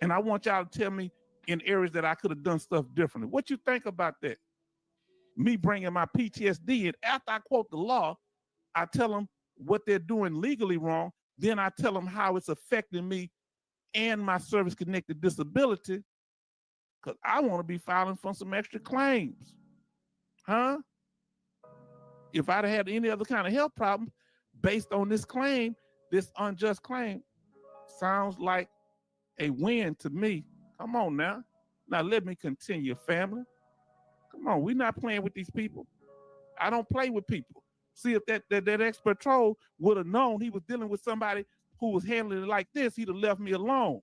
And I want y'all to tell me in areas that I could have done stuff differently. What you think about that? Me bringing my PTSD in. After I quote the law, I tell them what they're doing legally wrong. Then I tell them how it's affecting me and my service-connected disability, because I want to be filing for some extra claims. Huh? If I'd had any other kind of health problem based on this claim, this unjust claim, sounds like a win to me. Come on now. Now let me continue, family. Come on, we're not playing with these people. I don't play with people. See, if that ex-patrol would have known he was dealing with somebody who was handling it like this, he'd have left me alone.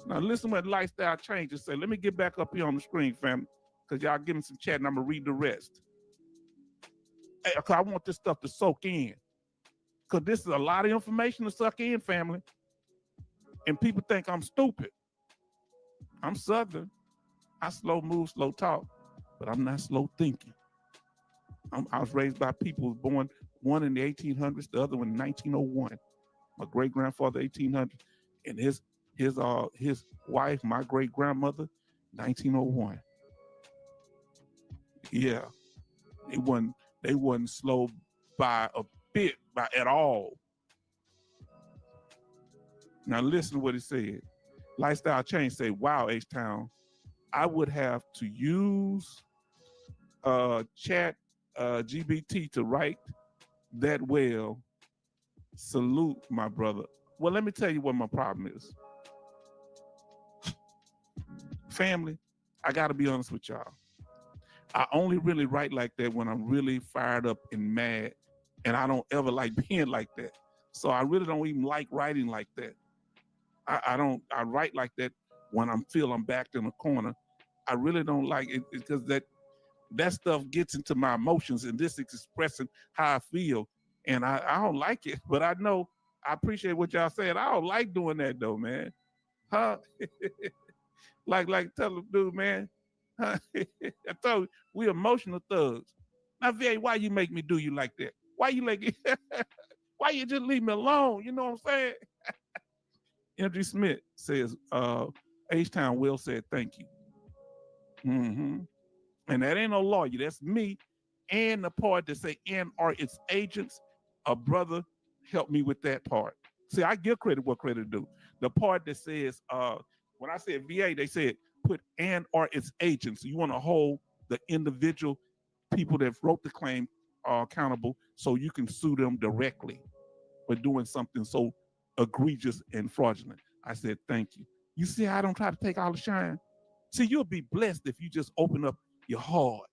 Now listen what lifestyle changes say. Let me get back up here on the screen, family, because y'all give me some chat and I'm gonna read the rest. Hey, I want this stuff to soak in, because this is a lot of information to suck in, family. And people think I'm stupid. I'm Southern. I slow move, slow talk, but I'm not slow thinking. I was raised by people who was born, one in the 1800s, the other one in 1901. My great grandfather, 1800, and his wife, my great grandmother, 1901. Yeah, they wasn't slow by a bit, at all. Now listen to what he said. Lifestyle change say, wow, H-Town, I would have to use chat GBT to write that well. Salute, my brother. Well, let me tell you what my problem is. Family, I got to be honest with y'all. I only really write like that when I'm really fired up and mad, and I don't ever like being like that. So I really don't even like writing like that. I don't. I write like that when I'm backed in a corner. I really don't like it because that stuff gets into my emotions, and this is expressing how I feel, and I don't like it. But I know I appreciate what y'all said. I don't like doing that though, man. Huh? like tell the dude, man. Huh? I told you, we emotional thugs. Now, VA, why you make me do you like that? Why you like it? Why you just leave me alone? You know what I'm saying? Andrew Smith says, H-Town Will said, thank you. Mm-hmm. And that ain't no lawyer. That's me and the part that say and are its agents. A brother helped me with that part. See, I give credit what credit due. The part that says, when I said VA, they said put and are its agents. You want to hold the individual people that wrote the claim accountable so you can sue them directly for doing something so egregious and fraudulent. I said, thank you. You see, I don't try to take all the shine. See, you'll be blessed if you just open up your heart.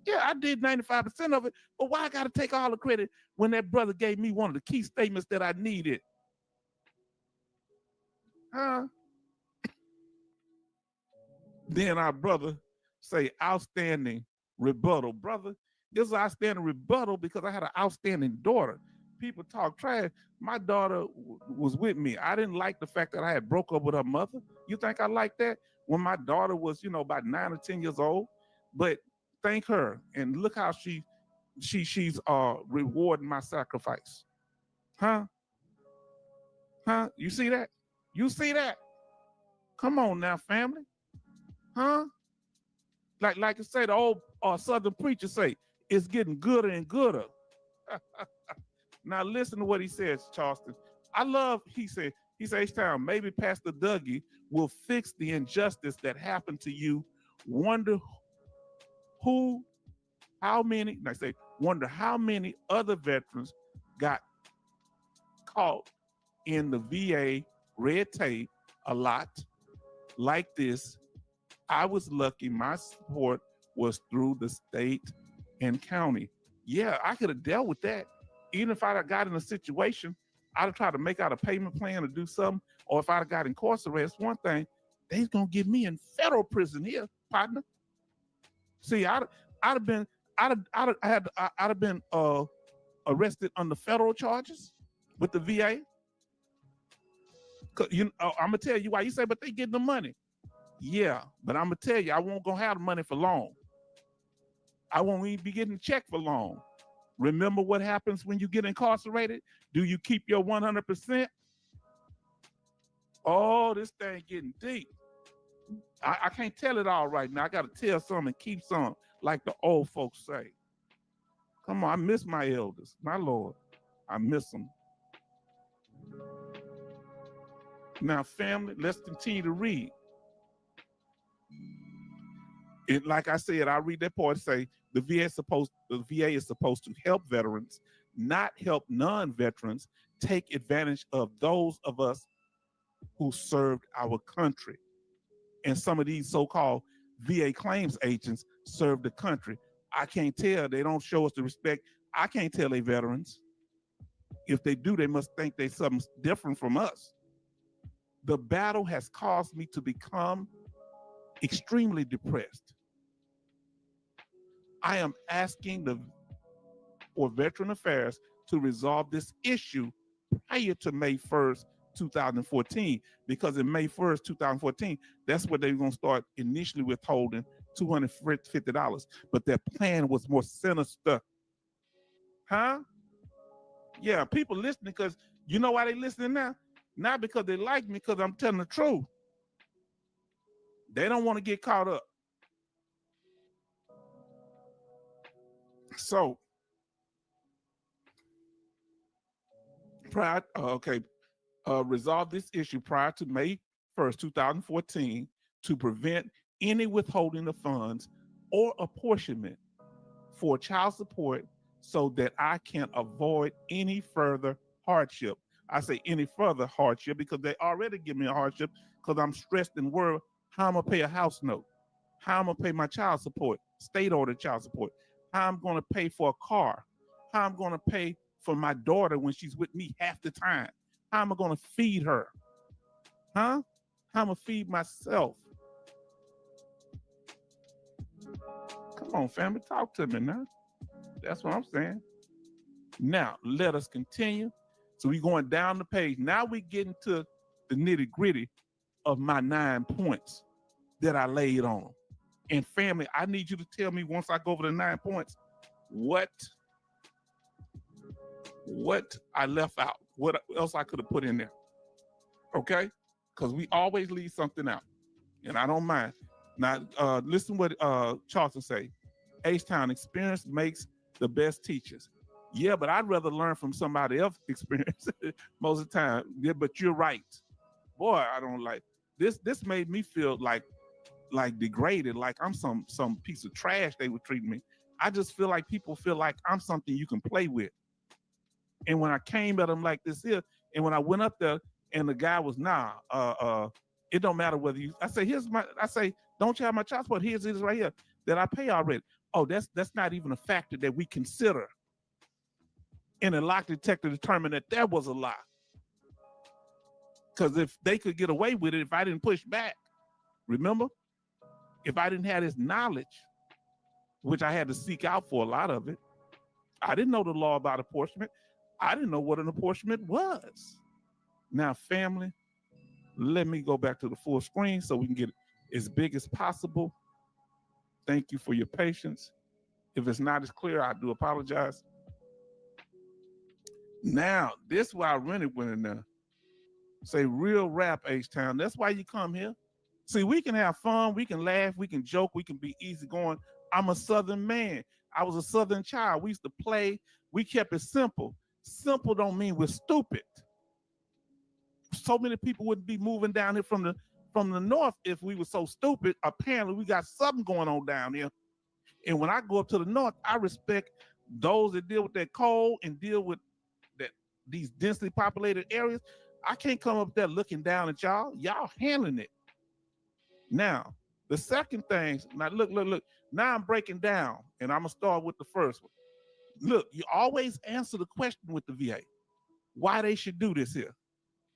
Yeah, I did 95% of it, but why I got to take all the credit when that brother gave me one of the key statements that I needed? Huh? Then our brother say outstanding rebuttal. Brother, this is outstanding rebuttal because I had an outstanding daughter. People talk trash. My daughter was with me. I didn't like the fact that I had broke up with her mother. You think I like that? When my daughter was, about 9 or 10 years old. But thank her and look how she's rewarding my sacrifice. Huh? Huh? You see that? You see that? Come on now, family. Huh? Like I say, the old Southern preacher say, it's getting gooder and gooder. Now listen to what he says, Charleston. He said, H-Town, maybe Pastor Dougie will fix the injustice that happened to you. Wonder wonder how many other veterans got caught in the VA red tape a lot like this. I was lucky my support was through the state and county. Yeah, I could have dealt with that. Even if I'd have got in a situation, I'd have tried to make out a payment plan or do something, or if I'd have got incarcerated, that's one thing. They's gonna get me in federal prison here, partner. See, I'd have been arrested under federal charges with the VA. I'm gonna tell you why. You say, but they getting the money. Yeah, but I'm gonna tell you, I won't gonna have the money for long. I won't even be getting a check for long. Remember what happens when you get incarcerated? Do you keep your 100%? Oh, this thing getting deep. I can't tell it all right now. I got to tell some and keep some, like the old folks say. Come on, I miss my elders, my Lord. I miss them. Now, family, let's continue to read. It, like I said, I read that part say the VA is supposed to help veterans, not help non-veterans take advantage of those of us who served our country. And some of these so-called VA claims agents serve the country. I can't tell. They don't show us the respect. I can't tell they veterans. If they do, they must think they're something different from us. The battle has caused me to become extremely depressed. I am asking for Veteran Affairs to resolve this issue prior to May 1st, 2014, because in May 1st, 2014, that's what they're going to start initially withholding $250. But their plan was more sinister. Huh? Yeah, people listening because you know why they listening now? Not because they like me, because I'm telling the truth. They don't want to get caught up. So, resolve this issue prior to May 1st, 2014 to prevent any withholding of funds or apportionment for child support so that I can avoid any further hardship. I say any further hardship because they already give me a hardship because I'm stressed and worried how I'm gonna pay a house note, how I'm gonna pay my child support, state order child support, how I'm gonna pay for a car, how I'm gonna pay for my daughter when she's with me half the time, how am I gonna feed her, huh? How I'm gonna feed myself. Come on, family, talk to me now. That's what I'm saying. Now, let us continue. So we're going down the page. Now we get into the nitty gritty of my 9 points that I laid on them. And family, I need you to tell me once I go over the 9 points, what I left out, what else I could have put in there. Okay? Because we always leave something out. And I don't mind. Now, listen what Charlton say. H-Town, experience makes the best teachers. Yeah, but I'd rather learn from somebody else's experience most of the time. Yeah, but you're right. Boy, I don't like this. This made me feel like degraded, like I'm some piece of trash they were treating me. I just feel like people feel like I'm something you can play with. And when I came at them like this here, and when I went up there and the guy was, it don't matter whether you, I say, don't you have my child support? Here's right here that I pay already. Oh, that's not even a factor that we consider. And the lie detector determined that there was a lie. Because if they could get away with it, if I didn't push back, remember? If I didn't have this knowledge, which I had to seek out for a lot of it, I didn't know the law about apportionment. I didn't know what an apportionment was. Now, family, let me go back to the full screen so we can get it as big as possible. Thank you for your patience. If it's not as clear, I do apologize. Now, this is why I really went in there. Say real rap, H-Town. That's why you come here. See, we can have fun, we can laugh, we can joke, we can be easygoing. I'm a Southern man. I was a Southern child. We used to play. We kept it simple. Simple don't mean we're stupid. So many people wouldn't be moving down here from the north if we were so stupid. Apparently, we got something going on down here. And when I go up to the north, I respect those that deal with that coal and deal with these densely populated areas. I can't come up there looking down at y'all. Y'all handling it. Now, the second thing, now look. Now I'm breaking down, and I'm gonna start with the first one. Look, you always answer the question with the VA. Why they should do this here?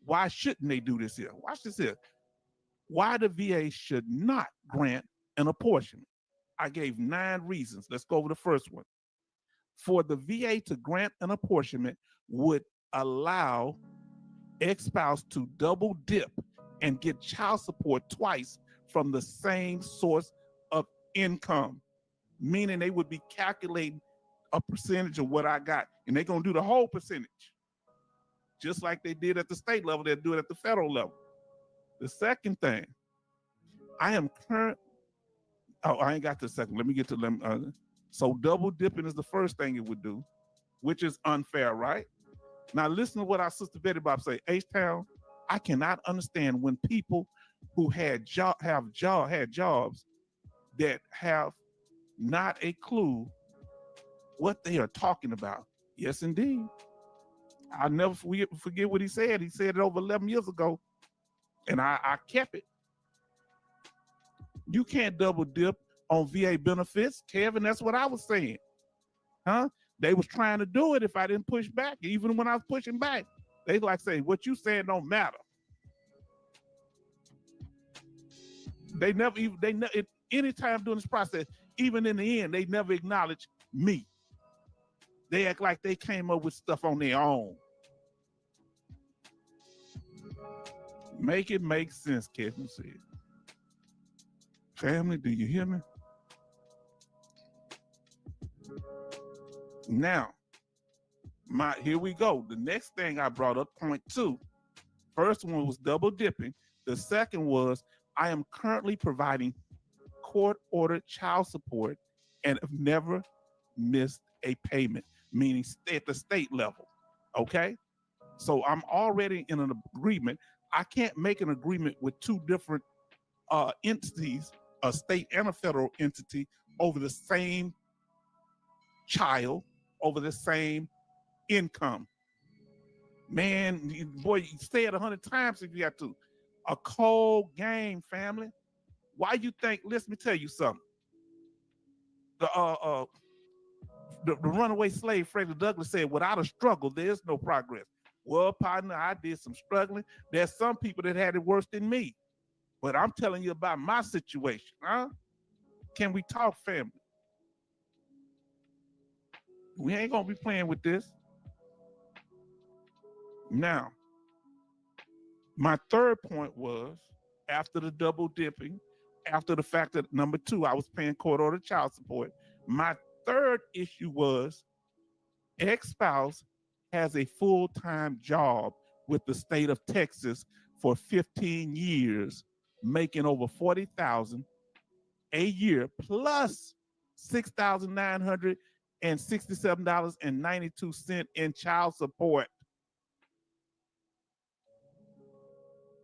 Why shouldn't they do this here? Watch this here. Why the VA should not grant an apportionment. I gave 9 reasons. Let's go over the first one. For the VA to grant an apportionment would allow ex-spouse to double dip and get child support twice from the same source of income, meaning they would be calculating a percentage of what I got, and they're gonna do the whole percentage. Just like they did at the state level, they'll do it at the federal level. The second thing, I am current. Oh, I ain't got the second. Let me get to them. So double dipping is the first thing it would do, which is unfair, right? Now listen to what our sister Betty Bob say. H-Town, I cannot understand when people who had jobs that have not a clue what they are talking about. Yes, indeed. I'll never forget what he said. He said it over 11 years ago, and I kept it. You can't double dip on VA benefits, Kevin. That's what I was saying. Huh? They was trying to do it if I didn't push back. Even when I was pushing back, they like say, what you saying don't matter. They never anytime during this process, even in the end, they never acknowledge me. They act like they came up with stuff on their own. Make it make sense, Kevin said. Family, do you hear me? Now, here we go. The next thing I brought up, point 2. First one was double dipping. The second was I am currently providing court-ordered child support and have never missed a payment, meaning at the state level. Okay? So I'm already in an agreement. I can't make an agreement with 2 different entities, a state and a federal entity, over the same child over the same income. Man, boy, you say it 100 times if you have to. A cold game, family. Why you think? Let me tell you something. The the runaway slave Frederick Douglass said, "Without a struggle, there's no progress." Well, partner, I did some struggling. There's some people that had it worse than me, but I'm telling you about my situation, huh? Can we talk, family? We ain't gonna be playing with this. Now, my third point was after the double dipping, after the fact that number two, I was paying court order child support. My third issue was ex-spouse has a full-time job with the state of Texas for 15 years, making over 40,000 a year plus $6,967.92 in child support.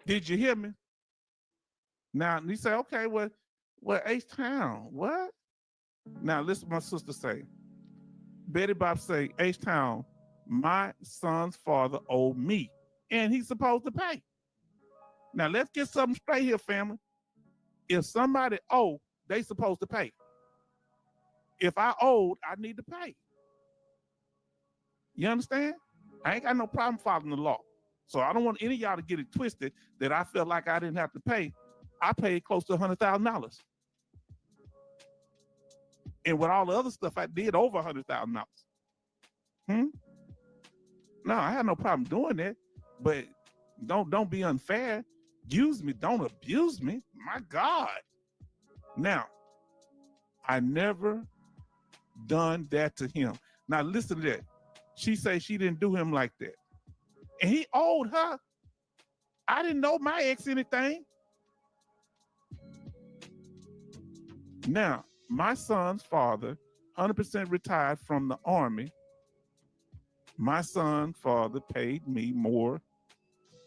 Did you hear me? Now you say, okay, well, H-Town, what? Now listen to my sister say. Betty Bob say, H-Town, my son's father owed me, and he's supposed to pay. Now let's get something straight here, family. If somebody owe, they supposed to pay. If I owed, I need to pay. You understand? I ain't got no problem following the law. So I don't want any of y'all to get it twisted that I felt like I didn't have to pay. I paid close to $100,000. And with all the other stuff I did, over $100,000. No, I had no problem doing that, but don't be unfair. Use me, don't abuse me. My God. Now, I never done that to him. Now listen to that. She say she didn't do him like that. And he owed her. I didn't know my ex anything. Now, my son's father, 100% retired from the Army. My son's father paid me more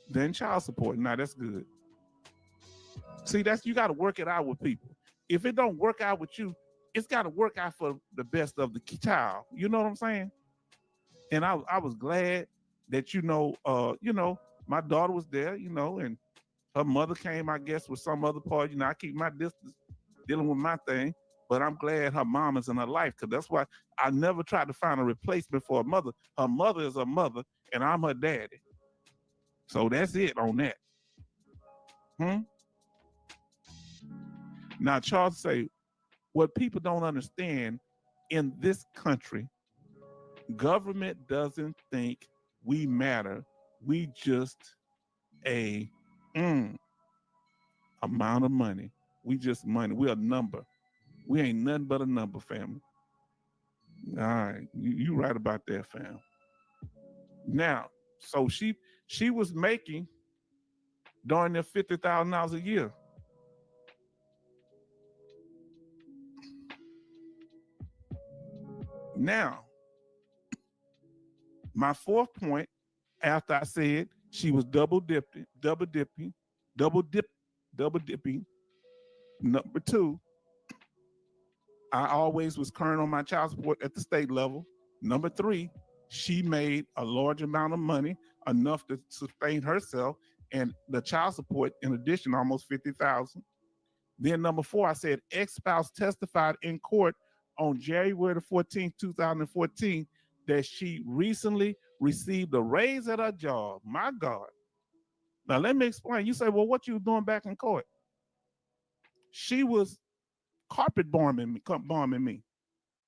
than child support. Now that's good. See, you got to work it out with people. If it don't work out with you, it's got to work out for the best of the child. You know what I'm saying? And I was glad that, my daughter was there, and her mother came, I guess, with some other part. I keep my distance dealing with my thing, but I'm glad her mom is in her life, because that's why I never tried to find a replacement for her mother. Her mother is her mother, and I'm her daddy. So that's it on that. Now, Charles say, what people don't understand in this country, government doesn't think we matter. We just a amount of money. We just money. We're a number. We ain't nothing but a number, family. All right, you right about that, fam. Now, so she was making darn near $50,000 a year. Now, my fourth point, after I said she was double dipping. Number two, I always was current on my child support at the state level. Number three, she made a large amount of money, enough to sustain herself and the child support, in addition, almost $50,000. Then number four, I said ex-spouse testified in court on January the 14th, 2014, that she recently received a raise at her job. My God. Now let me explain. You say, well, what you doing back in court? She was carpet bombing me.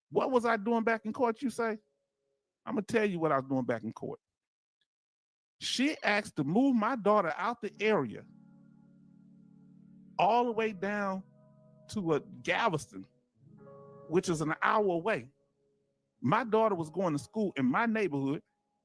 What was I doing back in court, you say? I'm gonna tell you what I was doing back in court. She asked to move my daughter out the area all the way down to Galveston, which is an hour away. My daughter was going to school in my neighborhood.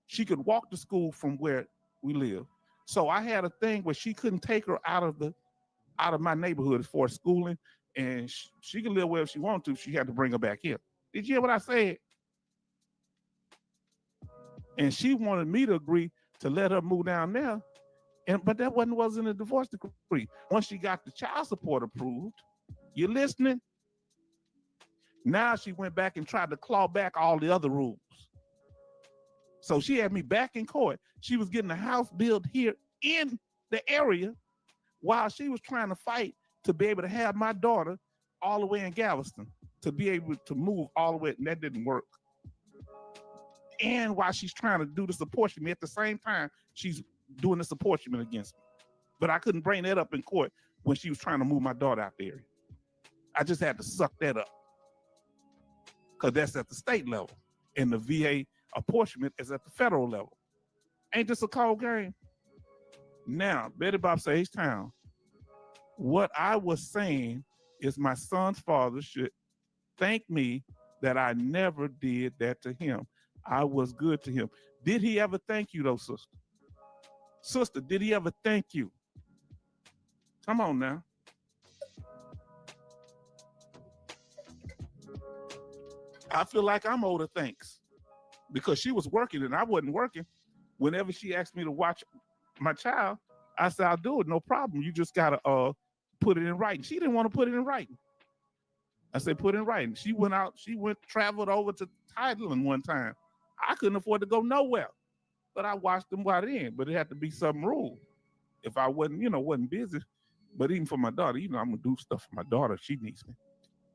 She could walk to school from where we live. So I had a thing where she couldn't take her out of my neighborhood for schooling, and she could live wherever she wanted to. She had to bring her back here. Did you hear what I said? And she wanted me to agree to let her move down there, but that wasn't a divorce decree. Once she got the child support approved, you listening? Now she went back and tried to claw back all the other rules. So she had me back in court. She was getting a house built here in the area while she was trying to fight to be able to have my daughter all the way in Galveston, to be able to move all the way, and that didn't work. And while she's trying to do this apportionment, at the same time, she's doing this apportionment against me. But I couldn't bring that up in court when she was trying to move my daughter out the area. I just had to suck that up, because that's at the state level, and the VA apportionment is at the federal level. Ain't this a cold game? Now, Betty Bob says, H-Town, what I was saying is my son's father should thank me that I never did that to him. I was good to him. Did he ever thank you though, sister? Sister, did he ever thank you? Come on now. I feel like I'm owed her thanks because she was working and I wasn't working. Whenever she asked me to watch my child, I said, I'll do it, no problem. You just gotta put it in writing. She didn't want to put it in writing. I said, put it in writing. She traveled over to Thailand one time. I couldn't afford to go nowhere, but I watched them while in, but it had to be some rule. If I wasn't busy, but even for my daughter, I'm gonna do stuff for my daughter. She needs me.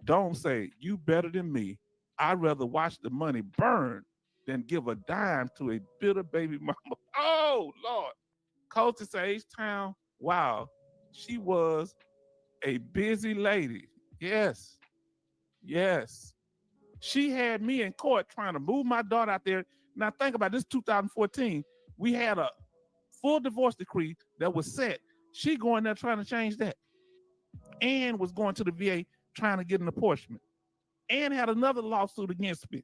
Don't say, you better than me. I'd rather watch the money burn than give a dime to a bitter baby mama. Oh, Lord. Coach is H-Town. Wow. She was a busy lady. Yes. Yes. She had me in court trying to move my daughter out there. Now think about this, 2014. We had a full divorce decree that was set. She going there trying to change that. And was going to the VA trying to get an apportionment. And had another lawsuit against me.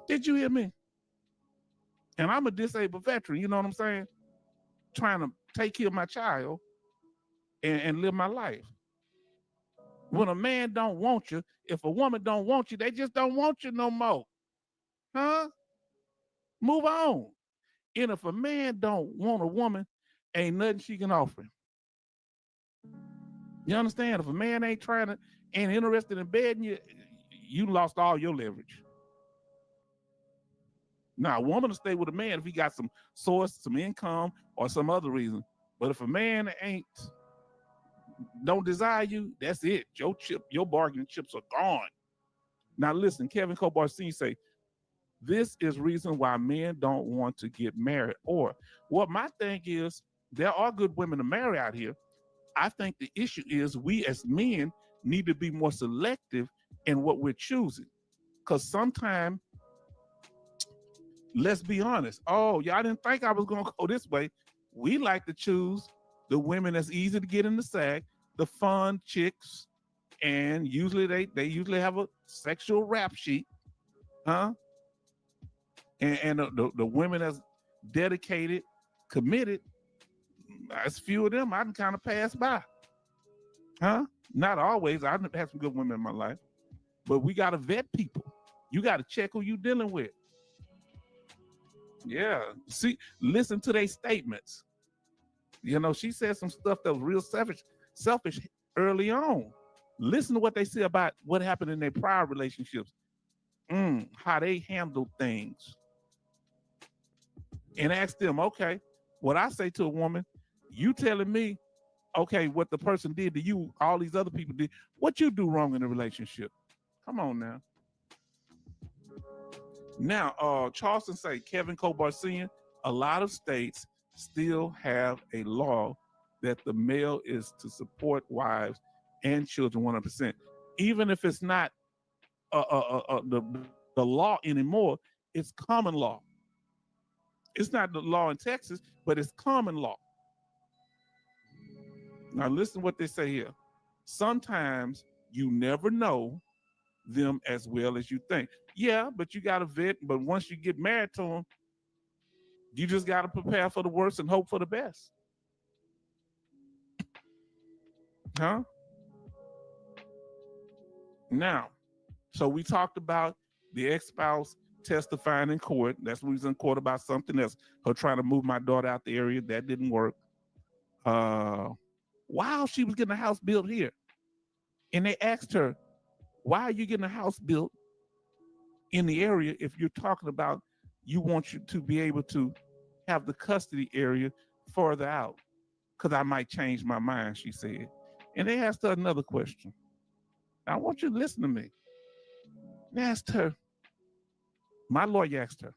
Did you hear me? And I'm a disabled veteran, you know what I'm saying? Trying to take care of my child and live my life. When a man don't want you, if a woman don't want you, they just don't want you no more. Huh? Move on. And if a man don't want a woman, ain't nothing she can offer him. You understand? If a man ain't interested in bedding you lost all your leverage. Now, a woman will stay with a man if he got some source, some income, or some other reason. But if a man don't desire you, that's it. Your bargaining chips are gone. Now listen, Kevin Cobar Sr. say, this is reason why men don't want to get married. Or what my thing is, there are good women to marry out here. I think the issue is we as men need to be more selective in what we're choosing. Because sometimes, let's be honest. Oh, y'all didn't think I was going to go this way. We like to choose the women that's easy to get in the sack, the fun chicks, and usually they usually have a sexual rap sheet, huh? And the women that's dedicated, committed, there's few of them I can kind of pass by, huh? Not always. I've had some good women in my life, but we got to vet people. You got to check who you dealing with. Yeah. See, listen to their statements. She said some stuff that was real selfish early on. Listen to what they say about what happened in their prior relationships, how they handled things. And ask them, okay, what I say to a woman, you telling me, okay, what the person did to you, all these other people did, what you do wrong in the relationship? Come on now. Now, Charleston say, Kevin Cobar Sr., a lot of states still have a law that the male is to support wives and children 100%. Even if it's not the law anymore, it's common law. It's not the law in Texas, but it's common law. Now listen what they say here. Sometimes you never know them as well as you think. Yeah, but you got to vet. But once you get married to them, you just got to prepare for the worst and hope for the best. Huh? Now, so we talked about the ex-spouse testifying in court. That's what we was in court about something else. Her trying to move my daughter out the area. That didn't work. uh, while she was getting a house built here. And they asked her, why are you getting a house built in the area if you're talking about you want you to be able to have the custody area further out? Because I might change my mind, she said. And they asked her another question. Now, I want you to listen to me. They asked her, my lawyer asked her,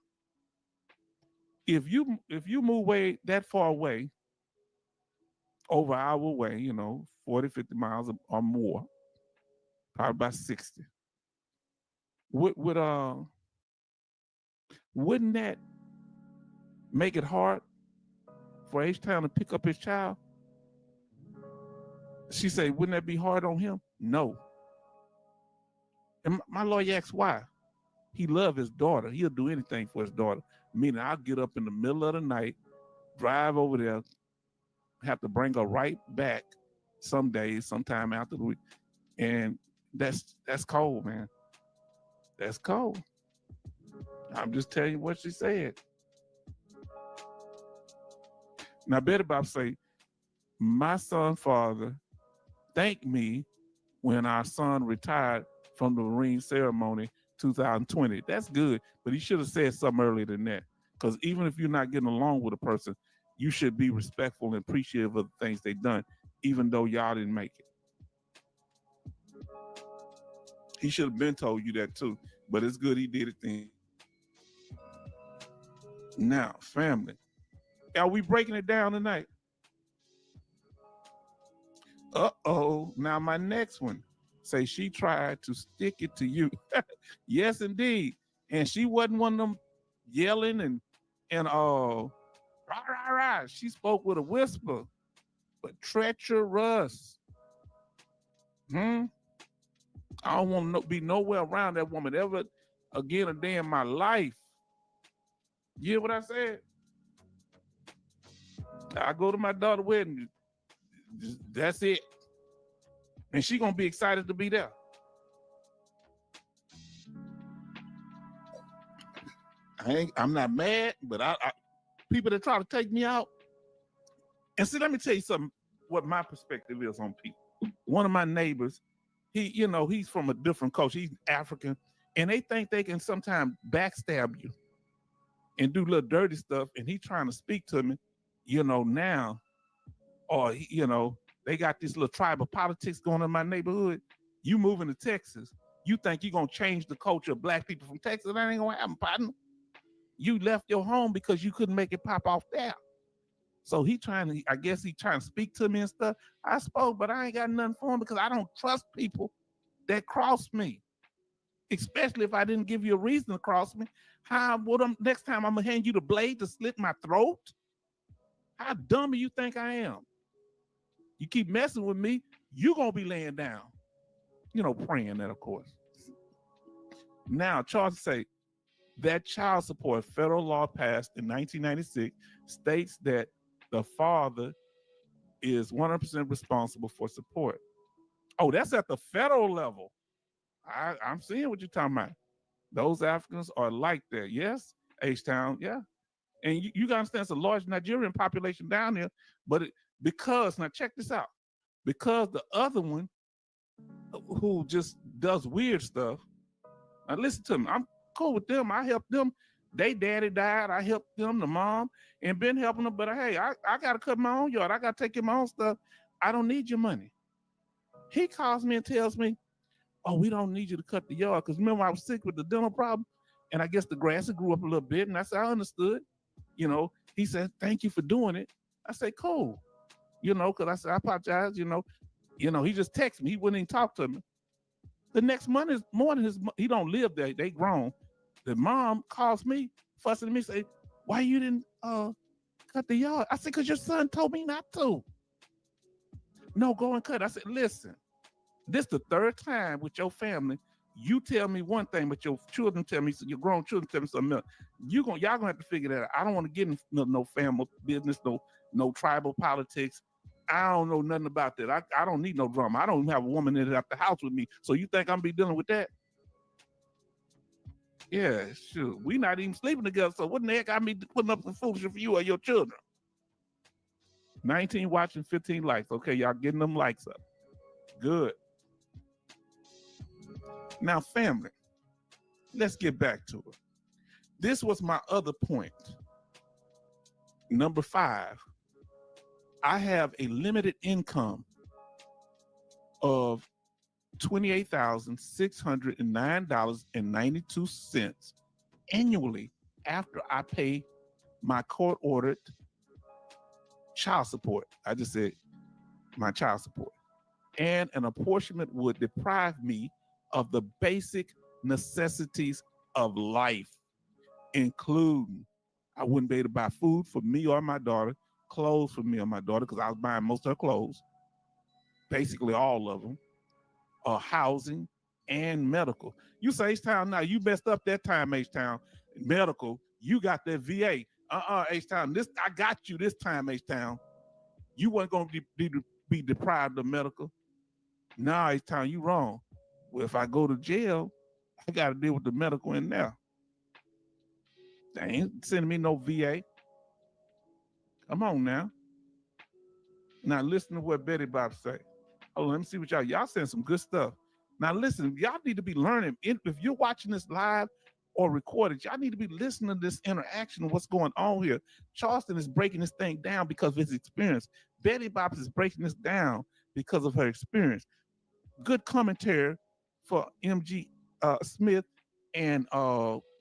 if you move away that far away, over our way, 40, 50 miles or more, probably about 60, would wouldn't that make it hard for H-Town to pick up his child? She said, wouldn't that be hard on him? No. And my lawyer asked why. He loved his daughter. He'll do anything for his daughter. Meaning I'll get up in the middle of the night, drive over there, have to bring her right back some days, sometime after the week. And that's cold, man. That's cold. I'm just telling you what she said. Now, Betty Bob say, my son's father thanked me when our son retired from the Marine ceremony 2020. That's good, but he should have said something earlier than that. Because even if you're not getting along with a person, you should be respectful and appreciative of the things they've done, even though y'all didn't make it. He should have been told you that too, but it's good he did it then. Now, family, are we breaking it down tonight? Uh-oh. Now my next one. Say she tried to stick it to you. Yes, indeed. And she wasn't one of them yelling and rah, rah, rah. She spoke with a whisper, but treacherous. I don't want to be nowhere around that woman ever again a day in my life. You hear what I said? I go to my daughter's wedding. That's it. And she gonna be excited to be there. I'm not mad, but I people that try to take me out. And see, let me tell you something. What my perspective is on people. One of my neighbors, he's from a different culture. He's African, and they think they can sometimes backstab you and do little dirty stuff. And he trying to speak to me, now, or they got this little tribal politics going on in my neighborhood. You moving to Texas, you think you're gonna change the culture of black people from Texas? That ain't gonna happen, partner. You left your home because you couldn't make it pop off there. So I guess he trying to speak to me and stuff. I spoke, but I ain't got nothing for him because I don't trust people that cross me, especially if I didn't give you a reason to cross me. Next time I'm gonna hand you the blade to slit my throat? How dumb do you think I am? You keep messing with me, you gonna be laying down. Praying that, of course. Now, Charles say that child support federal law passed in 1996 states that the father is 100% responsible for support. Oh, that's at the federal level. I'm seeing what you're talking about. Those Africans are like that. Yes, H-Town, yeah. And you got to understand it's a large Nigerian population down there, but now check this out. Because the other one who just does weird stuff, now listen to me, I'm cool with them. I helped them. They daddy died. I helped them, the mom, and been helping them. But hey, I got to cut my own yard. I got to take care of my own stuff. I don't need your money. He calls me and tells me, oh, we don't need you to cut the yard. Because remember, I was sick with the dental problem. And I guess the grass grew up a little bit. And I said, I understood. He said, thank you for doing it. I said, cool. Because I said, I apologize. He just texted me. He wouldn't even talk to me. The next morning, he don't live there. They grown. The mom calls me, fussing at me, say, why you didn't cut the yard? I said, because your son told me not to. No, go and cut. I said, listen, this the third time with your family. You tell me one thing, but your children tell me, your grown children tell me something else. Y'all gonna have to figure that out. I don't want to get in no family business, no tribal politics. I don't know nothing about that. I don't need no drama. I don't even have a woman in the house with me. So you think I'm be dealing with that? Yeah, sure. We not even sleeping together. So what in the heck I be putting up some foolishness for you or your children? 19 watching, 15 likes. Okay, y'all getting them likes up. Good. Now, family, let's get back to it. This was my other point. Number 5, I have a limited income of $28,609.92 annually after I pay my court ordered child support. I just said my child support. And an apportionment would deprive me of the basic necessities of life, including I wouldn't be able to buy food for me or my daughter, clothes for me or my daughter, because I was buying most of her clothes, basically all of them, housing and medical. You say H-Town, now you messed up that time, H-Town. Medical, you got that VA. H-Town, this I got you this time, H-Town. You weren't going to be deprived of medical. Nah, H-Town, you wrong. Well, if I go to jail, I got to deal with the medical in there. They ain't sending me no VA. Come on now. Now listen to what Betty Bob say. Oh, let me see what y'all saying some good stuff. Now listen, y'all need to be learning. If you're watching this live or recorded, y'all need to be listening to this interaction of what's going on here. Charleston is breaking this thing down because of his experience. Betty Bob is breaking this down because of her experience. Good commentary for MG Smith and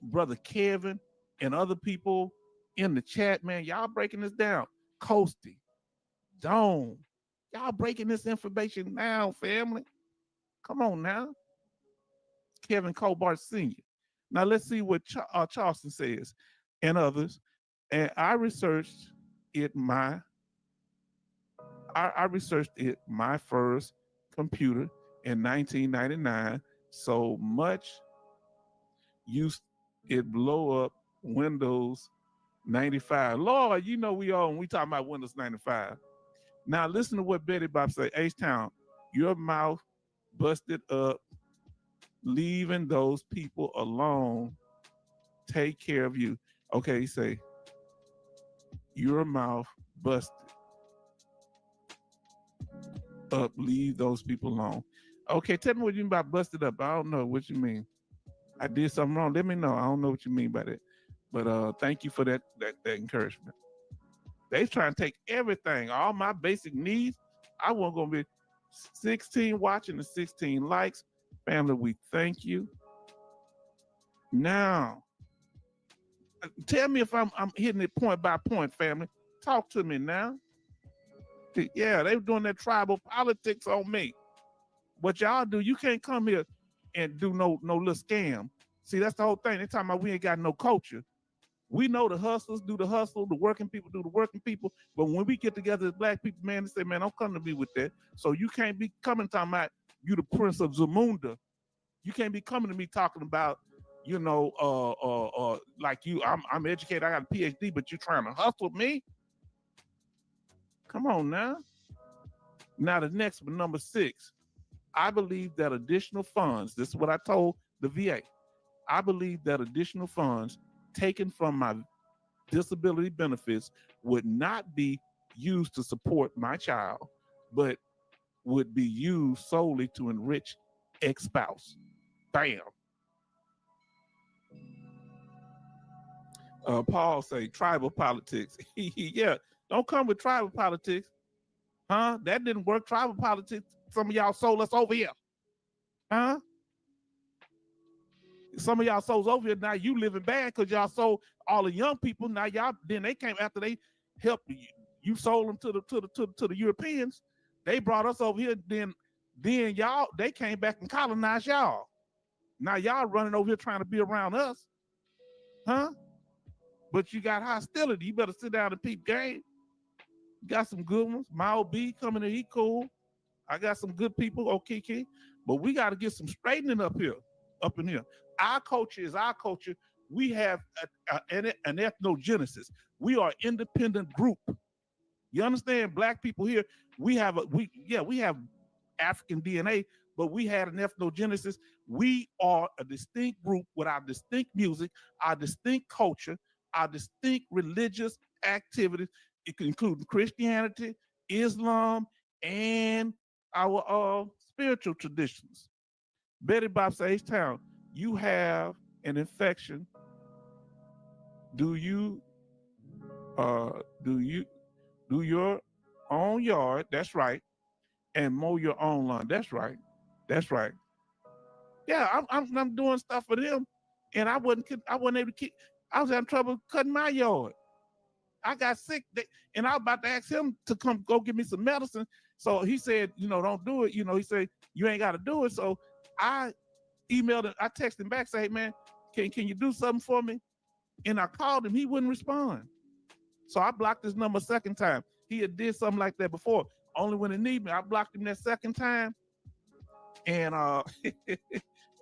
brother Kevin and other people in the chat, man. Y'all breaking this down. Coasty, Dome, y'all breaking this information now, family. Come on now. Kevin Colbart Sr. Now let's see what Charleston says and others. And I researched it my first computer in 1999. So much used it blow up Windows 95. Lord, you know we talking about Windows 95. Now listen to what Betty Bob say. H-Town, your mouth busted up, leaving those people alone. Take care of you. Okay, say your mouth busted up, leave those people alone. Okay, tell me what you mean by busted up. I don't know what you mean. I did something wrong. Let me know. I don't know what you mean by that. But thank you for that encouragement. They trying to take everything, all my basic needs. I wasn't gonna be 16 watching and 16 likes. Family, we thank you. Now, tell me if I'm hitting it point by point, family. Talk to me now. Yeah, they were doing that tribal politics on me. What y'all do, you can't come here and do no little scam. See, that's the whole thing. They talking about we ain't got no culture. We know the hustlers do the hustle, the working people do the working people. But when we get together as black people, man, they say, man, don't come to me with that. So you can't be coming talking about you the Prince of Zamunda. You can't be coming to me talking about, like you, I'm educated, I got a PhD, but you trying to hustle me? Come on now. Now the next one, number 6. I believe that additional funds, this is what I told the VA. I believe that additional funds taken from my disability benefits would not be used to support my child, but would be used solely to enrich ex-spouse. Bam. Paul say tribal politics. Yeah, don't come with tribal politics. Huh? That didn't work. Tribal politics, some of y'all sold us over here. Huh? Some of y'all souls over here now, you living bad because y'all sold all the young people. Now y'all, then they came after they helped you. You sold them to the Europeans. They brought us over here. Then y'all, they came back and colonized y'all. Now y'all running over here trying to be around us. Huh? But you got hostility. You better sit down and peep game. You got some good ones. Mao B coming in, he cool. I got some good people, okay, but we got to get some straightening up in here. Our culture is our culture. We have an ethnogenesis. We are an independent group. You understand? Black people here, we have African DNA, but we had an ethnogenesis. We are a distinct group with our distinct music, our distinct culture, our distinct religious activities. It could include Christianity, Islam, and our spiritual traditions. Betty Bob says, Town, you have an infection. Do you do you do your own yard? That's right. And mow your own lawn. That's right. That's right. Yeah, I'm doing stuff for them, and I wasn't able to keep. I was having trouble cutting my yard. I got sick, and I was about to ask him to come go give me some medicine. So he said, don't do it. He said you ain't got to do it. So I emailed him. I texted him back, say, hey, man, can you do something for me? And I called him. He wouldn't respond. So I blocked his number a second time. He had did something like that before. Only when it needed me. I blocked him that second time, and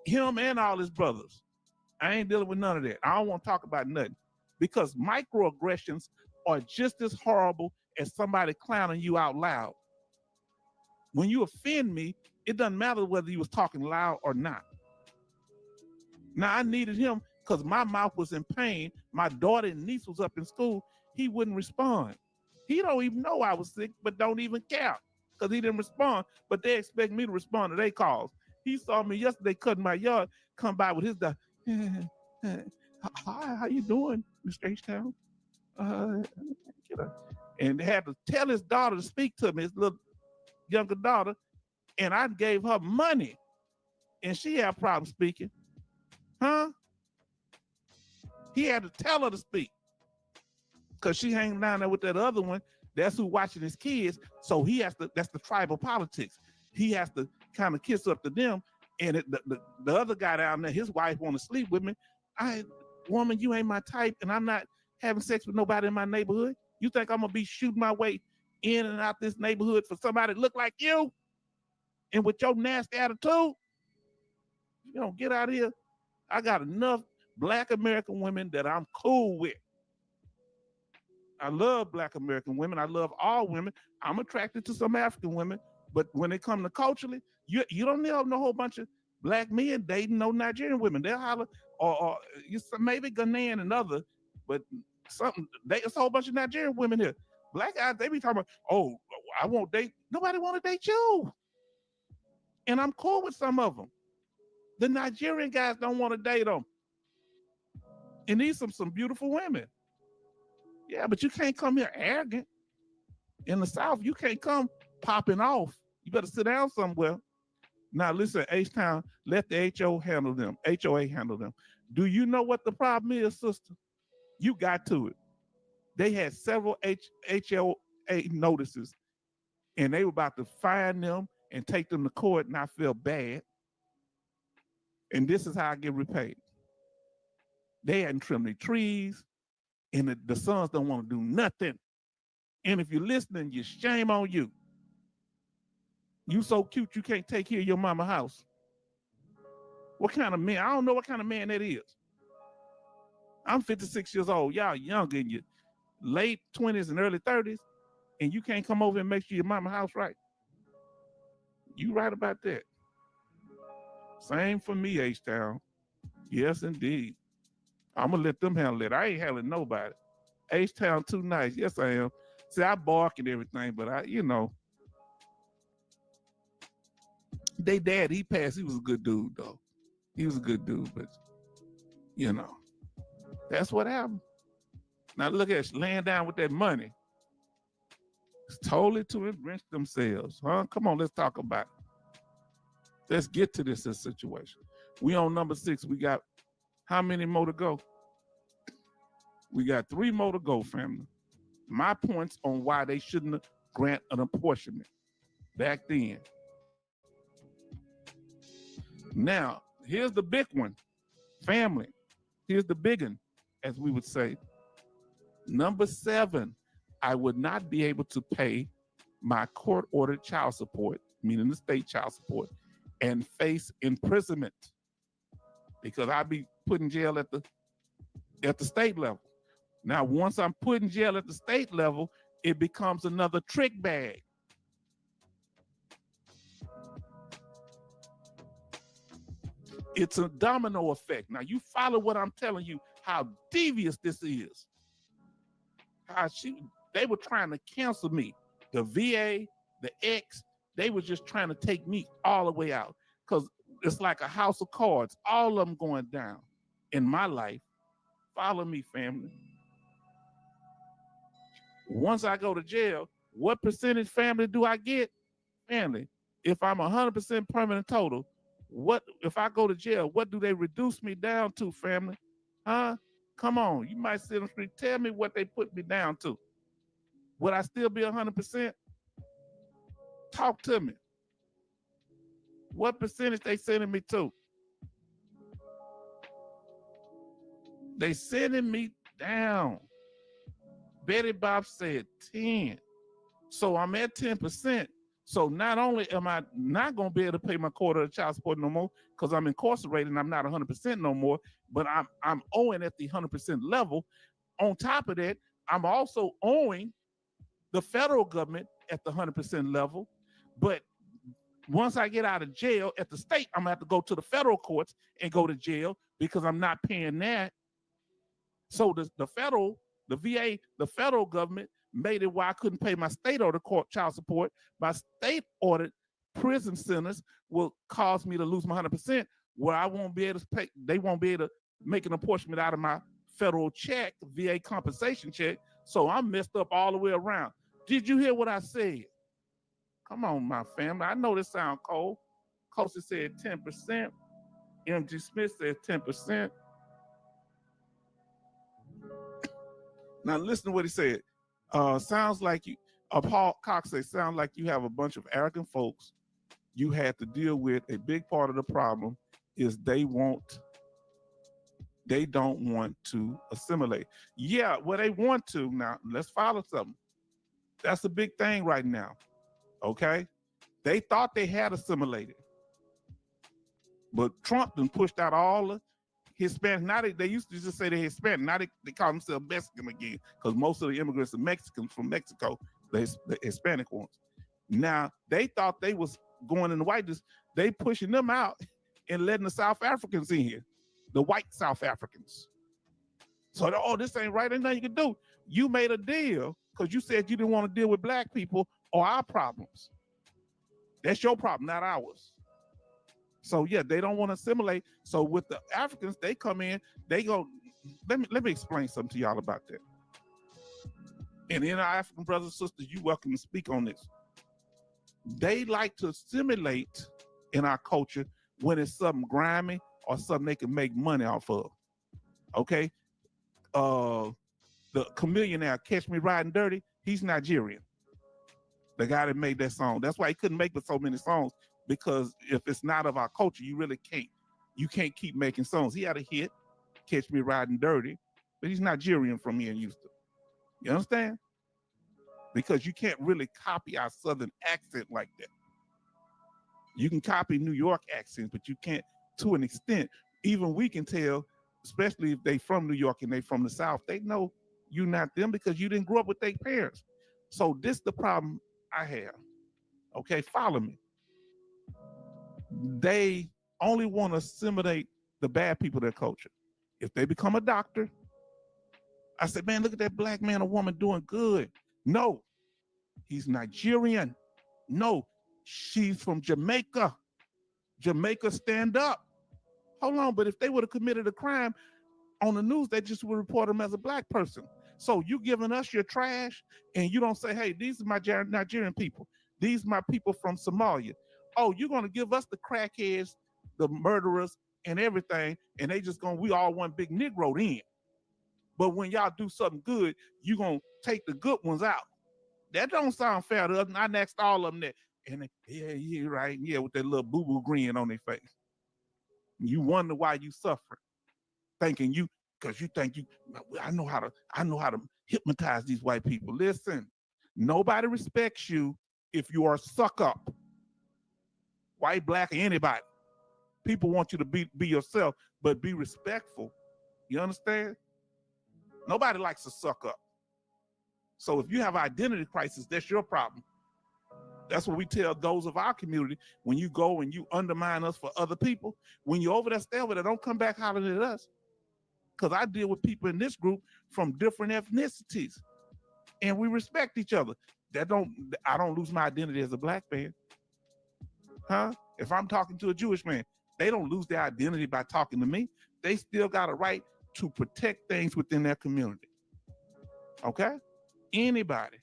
him and all his brothers. I ain't dealing with none of that. I don't want to talk about nothing, because microaggressions are just as horrible as somebody clowning you out loud. When you offend me, it doesn't matter whether you was talking loud or not. Now I needed him because my mouth was in pain. My daughter and niece was up in school. He wouldn't respond. He don't even know I was sick, but don't even care because he didn't respond. But they expect me to respond to their calls. He saw me yesterday cutting my yard, come by with his dog. Hi, how you doing, Mr. H-Town? And had to tell his daughter to speak to me, his little younger daughter, and I gave her money, and she had problems speaking. Huh? He had to tell her to speak because she hanging down there with that other one. That's who watching his kids. So he has to, that's the tribal politics. He has to kind of kiss up to them. And the other guy down there, his wife want to sleep with me. Woman, you ain't my type, and I'm not having sex with nobody in my neighborhood. You think I'm gonna be shooting my way in and out this neighborhood for somebody that look like you? And with your nasty attitude, get out of here. I got enough Black American women that I'm cool with. I love Black American women. I love all women. I'm attracted to some African women, but when it comes to culturally, you don't need a whole bunch of Black men dating no Nigerian women. They'll holler, or maybe Ghanaian and other, but it's a whole bunch of Nigerian women here. Black guys, they be talking about, oh, I won't date. Nobody want to date you. And I'm cool with some of them. The Nigerian guys don't want to date them. And these are some beautiful women. Yeah, but you can't come here arrogant. In the South, you can't come popping off. You better sit down somewhere. Now listen, H-Town, let the HOA handle them. Do you know what the problem is, sister? You got to it. They had several HOA notices, and they were about to fine them and take them to court, and I feel bad. And this is how I get repaid. They hadn't trimmed their trees, and the sons don't want to do nothing. And if you're listening, you shame on you. You so cute you can't take care of your mama house. What kind of man? I don't know what kind of man that is. I'm 56 years old. Y'all young in your late 20s and early 30s, and you can't come over and make sure your mama house right. You right about that. Same for me, H-Town. Yes, indeed. I'm going to let them handle it. I ain't handling nobody. H-Town too nice. Yes, I am. See, I bark and everything, but they dad, he passed. He was a good dude, though. He was a good dude, but, that's what happened. Now look at laying down with that money. It's totally to enrich themselves. Huh? Come on, let's talk about it. Let's get to this situation. We on number 6. We got how many more to go? We got 3 more to go, family. My points on why they shouldn't grant an apportionment back then. Now, here's the big one. Family. Here's the big one, as we would say. Number 7, I would not be able to pay my court-ordered child support, meaning the state child support, and face imprisonment because I'd be put in jail at the state level. Now, once I'm put in jail at the state level, it becomes another trick bag. It's a domino effect. Now, you follow what I'm telling you, how devious this is. They were trying to cancel me. The VA, the X, they were just trying to take me all the way out. Because it's like a house of cards, all of them going down in my life. Follow me, family. Once I go to jail, what percentage family do I get? Family, if I'm 100% permanent total, what if I go to jail? What do they reduce me down to, family? Huh? Come on, you might sit on the street. Tell me what they put me down to. Would I still be 100%? Talk to me. What percentage they sending me to? They sending me down. Betty Bob said 10. So I'm at 10%. So not only am I not going to be able to pay my quarter of child support no more because I'm incarcerated and I'm not 100% no more, but I'm owing at the 100% level. On top of that, I'm also owing the federal government at the 100% level. But once I get out of jail at the state, I'm going to have to go to the federal courts and go to jail because I'm not paying that. So the VA, the federal government made it where I couldn't pay my state order court child support. My state ordered prison centers will cause me to lose my 100%, where I won't be able to pay. They won't be able to make an apportionment out of my federal check, VA compensation check. So I'm messed up all the way around. Did you hear what I said? Come on, my family. I know this sounds cold. Costa said 10%. MG Smith said 10%. Now listen to what he said. Sounds like you, Paul Cox said, sounds like you have a bunch of arrogant folks you had to deal with. A big part of the problem is they don't want to assimilate. Yeah, well, they want to. Now, let's follow something. That's a big thing right now, okay? They thought they had assimilated, but Trump done pushed out all the Hispanic. Now they used to just say they're Hispanic. Now they call themselves Mexican again because most of the immigrants are Mexicans from Mexico, the Hispanic ones. Now, they thought they was going in the whiteness. They pushing them out and letting the South Africans in here, the white South Africans. So, oh, this ain't right. Ain't nothing you can do. You made a deal because you said you didn't want to deal with black people or our problems. That's your problem, not ours. So yeah, they don't want to assimilate. So with the Africans, they come in, they go, let me explain something to y'all about that. And then our African brothers and sisters, you welcome to speak on this. They like to assimilate in our culture when it's something grimy or something they can make money off of. Okay? The Chameleonaire, Catch Me Riding Dirty, he's Nigerian. The guy that made that song. That's why he couldn't make but so many songs, because if it's not of our culture, you really can't keep making songs. He had a hit, Catch Me Riding Dirty, but he's Nigerian from here in Houston. You understand? Because you can't really copy our Southern accent like that. You can copy New York accents, but you can't to an extent. Even we can tell, especially if they from New York and they from the South, they know you not them because you didn't grow up with their parents. So this is the problem I have. Okay, follow me. They only want to assimilate the bad people of their culture. If they become a doctor, I said, man, look at that black man or woman doing good. No, he's Nigerian. No, she's from Jamaica. Jamaica, stand up. Hold on, but if they would have committed a crime on the news, they just would report them as a black person. So you giving us your trash and you don't say, hey, these are my Nigerian people. These are my people from Somalia. Oh, you're going to give us the crackheads, the murderers, and everything, and they just we all one big Negro then. But when y'all do something good, you're going to take the good ones out. That don't sound fair to us. I next all of them that, and yeah, right, yeah, with that little boo-boo grin on their face. You wonder why you suffering, thinking you, because you think I know how to hypnotize these white people. Listen, nobody respects you if you are a suck up. White, black, or anybody. People want you to be yourself, but be respectful. You understand? Nobody likes to suck up. So if you have identity crisis, that's your problem. That's what we tell those of our community. When you go and you undermine us for other people, when you're over there, stay over there, don't come back hollering at us. Because I deal with people in this group from different ethnicities. and we respect each other. I don't lose my identity as a black man, huh? If I'm talking to a Jewish man, they don't lose their identity by talking to me. They still got a right to protect things within their community. Okay? Anybody.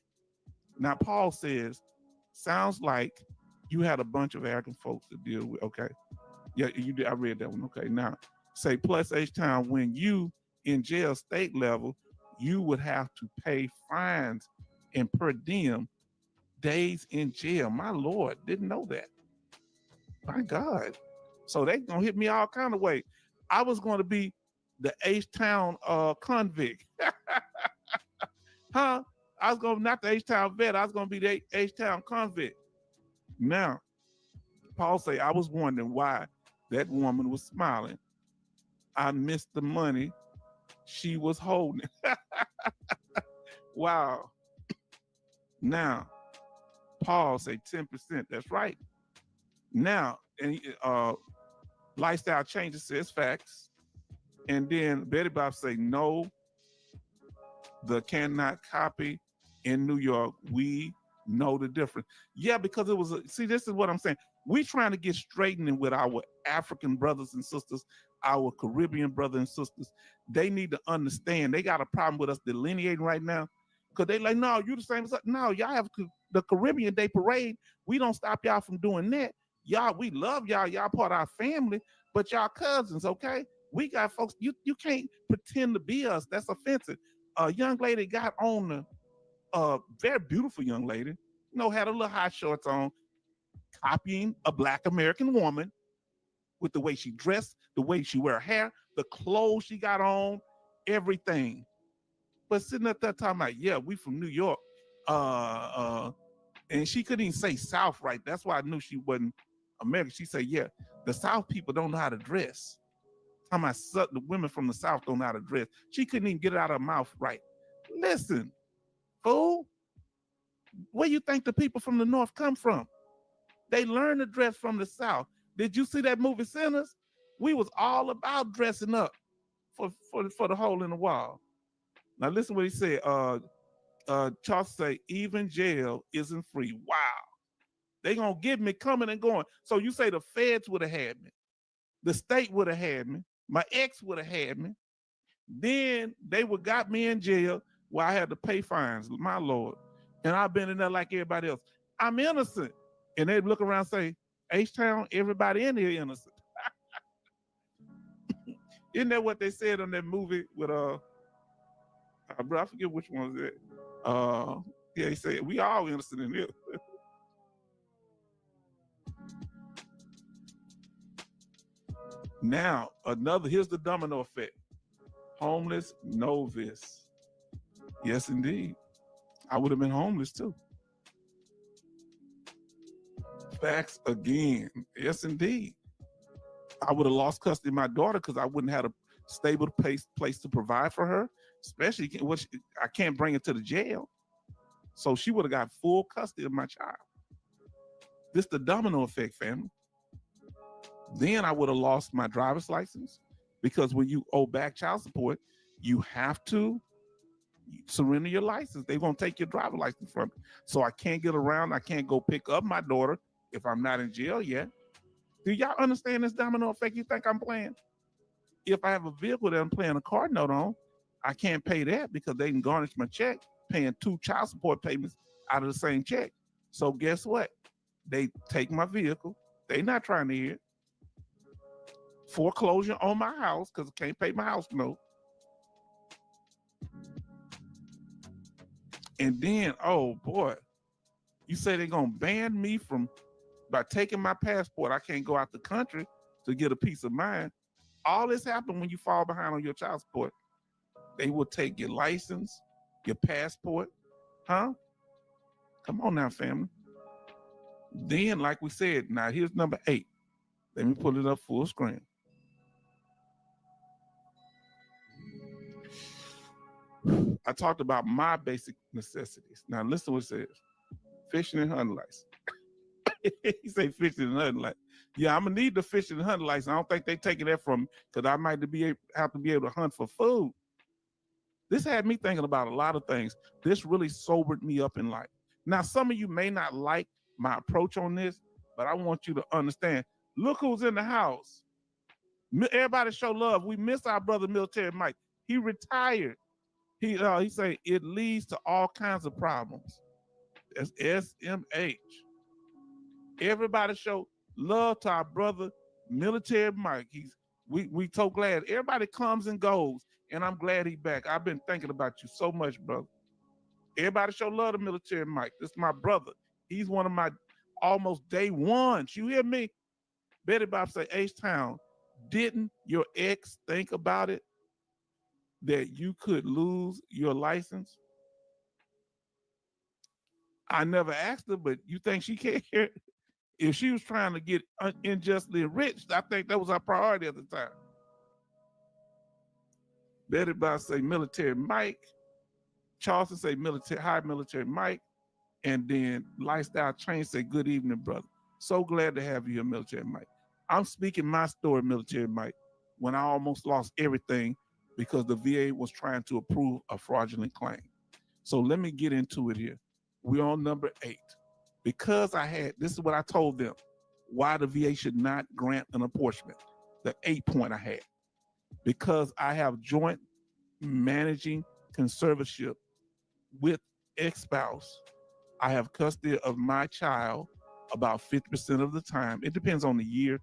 Now, Paul says, sounds like you had a bunch of arrogant folks to deal with. Okay. Yeah, you did. I read that one. Okay. Now, say plus H-Town, when you in jail state level, you would have to pay fines and per diem days in jail. My Lord, didn't know that. My God. So they gonna hit me all kind of way. I was going to be the H-Town convict. Huh? I was going to not the H-Town vet. I was going to be the H-Town convict. Now, Paul say, I was wondering why that woman was smiling. I missed the money she was holding. Wow. Now, Paul say 10%. That's right. Now, and lifestyle changes says facts. And then Betty Bob say, no, the cannot copy in New York. We know the difference. Yeah, because it was, see, this is what I'm saying. We trying to get straightened with our African brothers and sisters, our Caribbean brothers and sisters. They need to understand. They got a problem with us delineating right now. Because they like, no, you the same as us. No, y'all have the Caribbean Day Parade. We don't stop y'all from doing that. Y'all, we love y'all. Y'all part of our family, but y'all cousins, okay? We got folks, you can't pretend to be us. That's offensive. A young lady got on the very beautiful young lady, you know, had a little high shorts on, copying a Black American woman with the way she dressed, the way she wear her hair, the clothes she got on, everything. But sitting at that time, like, yeah, we from New York. And she couldn't even say South right. That's why I knew she wasn't American. She said, yeah, the South people don't know how to dress. Talking about the women from the South don't know how to dress. She couldn't even get it out of her mouth right. Listen, fool, where you think the people from the North come from? They learn to dress from the South. Did you see that movie Sinners? We was all about dressing up for the hole in the wall. Now listen what he said. Charles say, even jail isn't free. Wow. They gonna get me coming and going. So you say the feds would have had me. The state would have had me. My ex would have had me. Then they would got me in jail where I had to pay fines, my Lord. And I've been in there like everybody else. I'm innocent. And they'd look around and say, H-Town, everybody in here innocent. Isn't that what they said on that movie with bro, I forget which one was it. Yeah, he said, we all innocent in here. Now, here's the domino effect. Homeless know this. Yes, indeed. I would have been homeless too. Facts again. Yes, indeed. I would have lost custody of my daughter because I wouldn't have a stable place to provide for her, especially I can't bring her to the jail. So she would have got full custody of my child. This the domino effect, family. Then I would have lost my driver's license because when you owe back child support, you have to surrender your license. They're going to take your driver's license from you. So I can't get around. I can't go pick up my daughter if I'm not in jail yet. Do y'all understand this domino effect you think I'm playing? If I have a vehicle that I'm paying a car note on, I can't pay that because they can garnish my check paying 2 child support payments out of the same check. So guess what? They take my vehicle. They're not trying to hear. Foreclosure on my house because I can't pay my house note. And then, oh boy, you say they're going to ban me by taking my passport. I can't go out the country to get a peace of mind. All this happened when you fall behind on your child support. They will take your license, your passport, huh? Come on now, family. Then, like we said, now here's number 8. Let me pull it up full screen. I talked about my basic necessities. Now listen to what it says. Fishing and hunting license. He say fishing and hunting license. Yeah, I'm gonna need the fishing and hunting license. I don't think they taking that from me because I might have to be able to hunt for food. This had me thinking about a lot of things. This really sobered me up in life. Now, some of you may not like my approach on this, but I want you to understand. Look who's in the house. Everybody show love. We miss our brother Military Mike. He retired. He say it leads to all kinds of problems. That's SMH. Everybody show love to our brother Military Mike. We so glad. Everybody comes and goes, and I'm glad he back. I've been thinking about you so much, brother. Everybody show love to Military Mike. This is my brother. He's one of my almost day ones. You hear me? Betty Bob say, H-Town, didn't your ex think about it that you could lose your license? I never asked her, but you think she cared? If she was trying to get unjustly enriched, I think that was our priority at the time. Betty Bob say Military Mike. Charleston say hi Military Mike. And then Lifestyle Change say good evening, brother. So glad to have you here, Military Mike. I'm speaking my story, Military Mike, when I almost lost everything because the VA was trying to approve a fraudulent claim. So let me get into it here. We're on number 8. Because this is what I told them, why the VA should not grant an apportionment. The 8 point I had. Because I have joint managing conservatorship with ex-spouse, I have custody of my child about 50% of the time. It depends on the year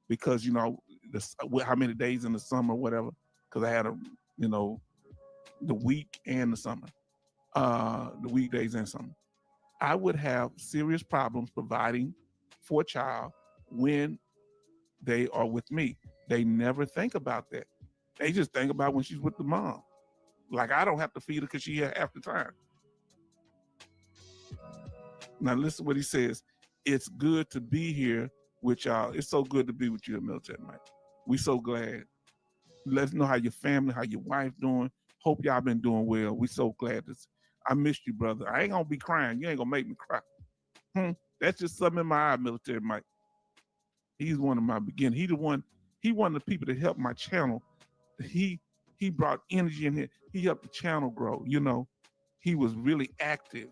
because, how many days in the summer, whatever, because I had the week and the summer, the weekdays and summer. I would have serious problems providing for a child when they are with me. They never think about that. They just think about when she's with the mom. Like I don't have to feed her because she here half the time. Now listen what he says. It's good to be here with y'all. It's so good to be with you, Military Mike. We so glad. Let us know how your family, how your wife doing. Hope y'all been doing well. We so glad. I missed you, brother. I ain't gonna be crying. You ain't gonna make me cry. That's just something in my eye, Military Mike. He's one of my beginners. He one of the people that helped my channel. He brought energy in here. He helped the channel grow. He was really active.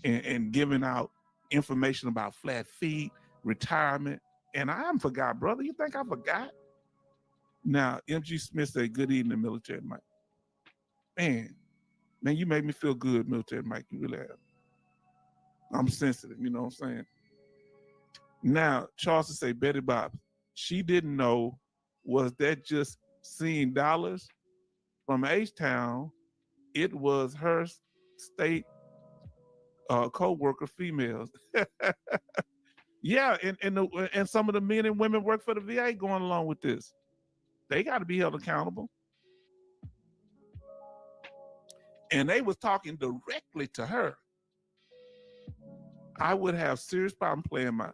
And giving out information about flat feet, retirement. And I haven't forgot, brother. You think I forgot? Now, MG Smith said, good evening, Military Mike. Man, you made me feel good, Military Mike. You really have. I'm sensitive, you know what I'm saying? Now, Charles say, Betty Bob, she didn't know, was that just seeing dollars from H-Town? It was her state co-worker females. Yeah, and some of the men and women work for the VA going along with this. They got to be held accountable. And they was talking directly to her. I would have serious problem playing my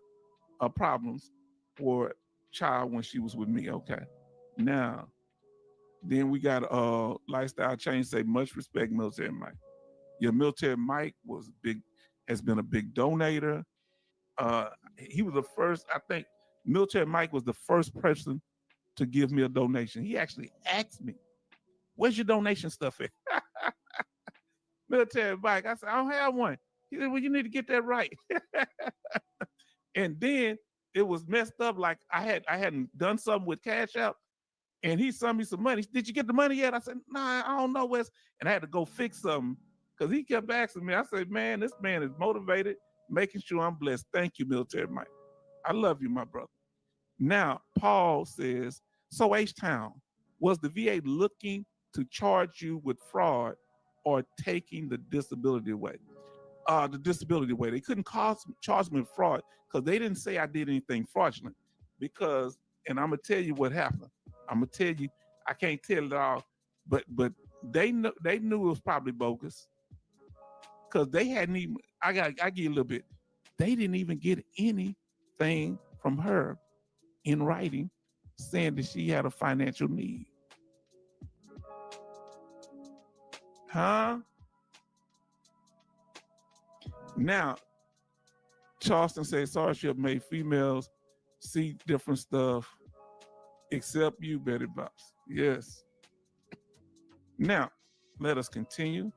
problems for a child when she was with me. Okay. Now, then we got Lifestyle Change say much respect, Military Mike. Your Military Mike has been a big donator. He was the first, I think Military Mike was the first person to give me a donation. He actually asked me, where's your donation stuff at? Military Mike, I said, I don't have one. He said, well, you need to get that right. And then it was messed up. Like I hadn't done something with Cash App, and he sent me some money. Did you get the money yet? I said, nah, I don't know, Wes. And I had to go fix something because he kept asking me. I said, man, this man is motivated, making sure I'm blessed. Thank you, Military Mike. I love you, my brother. Now, Paul says, so H-Town, was the VA looking to charge you with fraud or taking the disability away? The disability away. They couldn't charge me with fraud because they didn't say I did anything fraudulent. Because, and I'm gonna tell you what happened. I'm gonna tell you, I can't tell it all, but they knew it was probably bogus. Because they hadn't even, I give you a little bit. They didn't even get anything from her in writing saying that she had a financial need. Huh? Now, Charleston says sororship made females see different stuff except you, Betty Bops. Yes. Now, let us continue.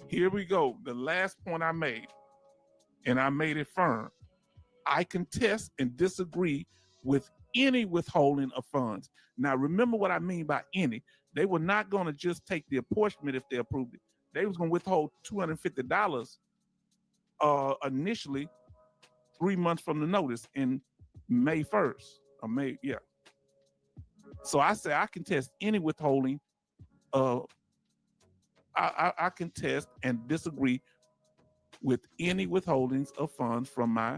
Here we go. The last point I made, and I made it firm. I contest and disagree with any withholding of funds. Now, remember what I mean by any. They were not going to just take the apportionment if they approved it. They was going to withhold $250 initially 3 months from the notice in May 1st. Or May, yeah. So I say I contest any withholding. I contest and disagree with any withholdings of funds from my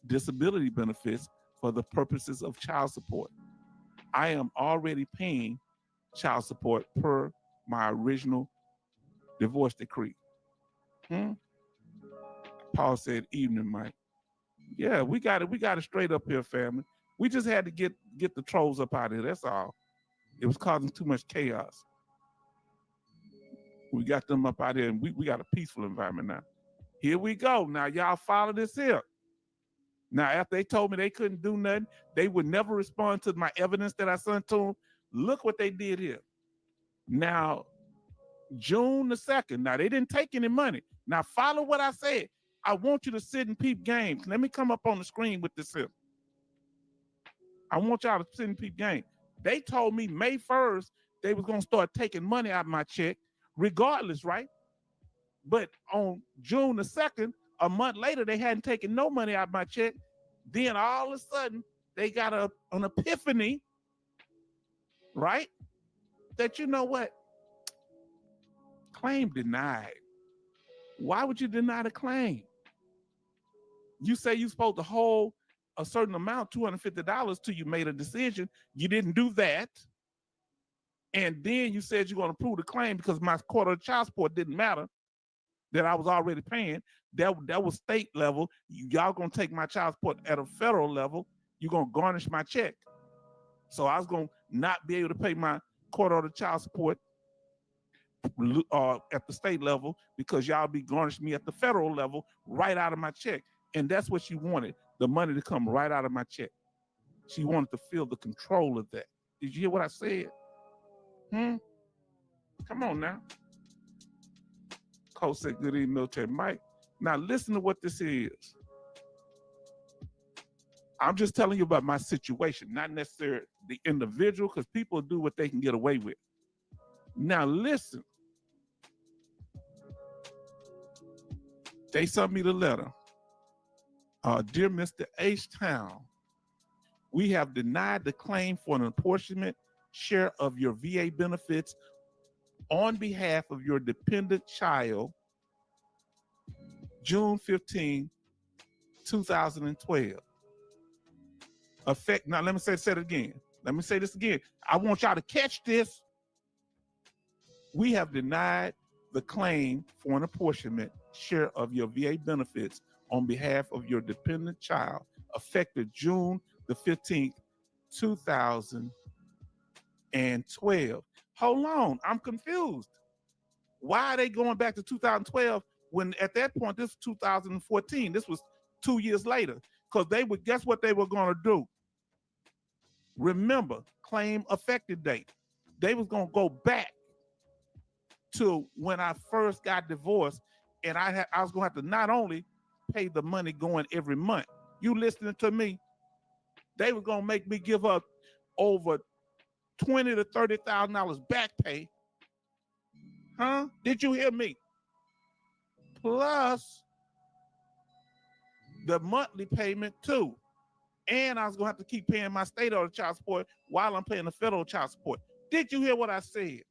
disability benefits for the purposes of child support. I am already paying child support per my original divorce decree. Paul said, "Evening, Mike." Yeah, we got it straight up here, family. We just had to get the trolls up out of here. That's all. It was causing too much chaos. We got them up out here, and we got a peaceful environment now. Here we go. Now, y'all follow this here. Now, after they told me they couldn't do nothing, they would never respond to my evidence that I sent to them. Look what they did here. Now, June the 2nd. Now, they didn't take any money. Now, follow what I said. I want you to sit and peep games. Let me come up on the screen with this here. I want y'all to sit and peep game. They told me May 1st they was going to start taking money out of my check regardless, right? But on June the 2nd, a month later, they hadn't taken no money out of my check. Then all of a sudden, they got an epiphany, right? That, you know what? Claim denied. Why would you deny the claim? You say you're supposed to hold a certain amount, $250, till you made a decision. You didn't do that. And then you said you're going to approve the claim because my quarter of child support didn't matter, that I was already paying. That was state level. Y'all going to take my child support at a federal level. You're going to garnish my check. So I was going to not be able to pay my quarter of the child support at the state level because y'all be garnishing me at the federal level right out of my check. And that's what she wanted, the money to come right out of my check. She wanted to feel the control of that. Did you hear what I said? Come on now. Coach said, "Good evening, military Mike." Now listen to what this is. I'm just telling you about my situation, not necessarily the individual, because people do what they can get away with. Now listen. They sent me the letter. Dear Mr. H-Town, we have denied the claim for an apportionment share of your VA benefits on behalf of your dependent child, June 15, 2012. Now, let me say it again. Let me say this again. I want y'all to catch this. We have denied the claim for an apportionment share of your VA benefits on behalf of your dependent child, effective June the 15th, 2012. Hold on, I'm confused. Why are they going back to 2012 when at that point, this was 2014, this was 2 years later? Because they would, guess what they were going to do? Remember, claim effective date. They was going to go back to when I first got divorced, and I was going to have to not only pay the money going every month. You listening to me? They were going to make me give up over $20,000 to $30,000 back pay. Huh? Did you hear me? Plus the monthly payment too. And I was going to have to keep paying my state order child support while I'm paying the federal child support. Did you hear what I said?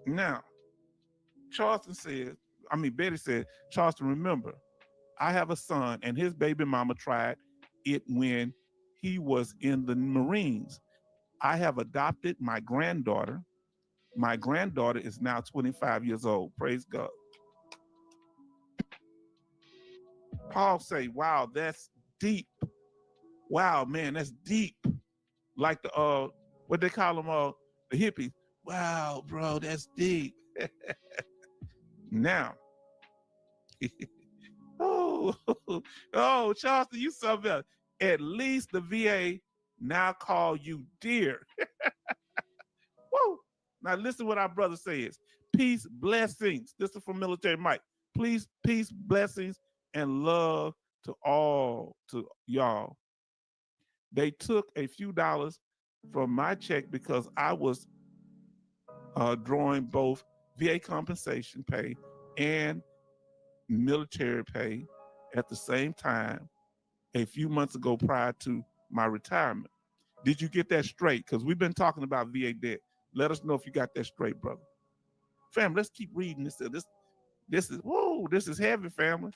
Now, Betty said, Charleston, remember, I have a son and his baby mama tried it when he was in the Marines. I have adopted my granddaughter. My granddaughter is now 25 years old. Praise God. Paul say, wow, that's deep. Wow, man, that's deep. Like the what they call them, the hippies. Wow, bro, that's deep. Now, oh, Charleston, you something else. At least the VA now call you dear. Woo! Now listen what our brother says. Peace, blessings. This is from Military Mike. Please, peace, blessings, and love to all, to y'all. They took a few dollars from my check because I was drawing both VA compensation pay and military pay at the same time a few months ago prior to my retirement. Did you get that straight? Because we've been talking about VA debt. Let us know if you got that straight, brother. Fam, let's keep reading this. This is whoa, this is heavy, family.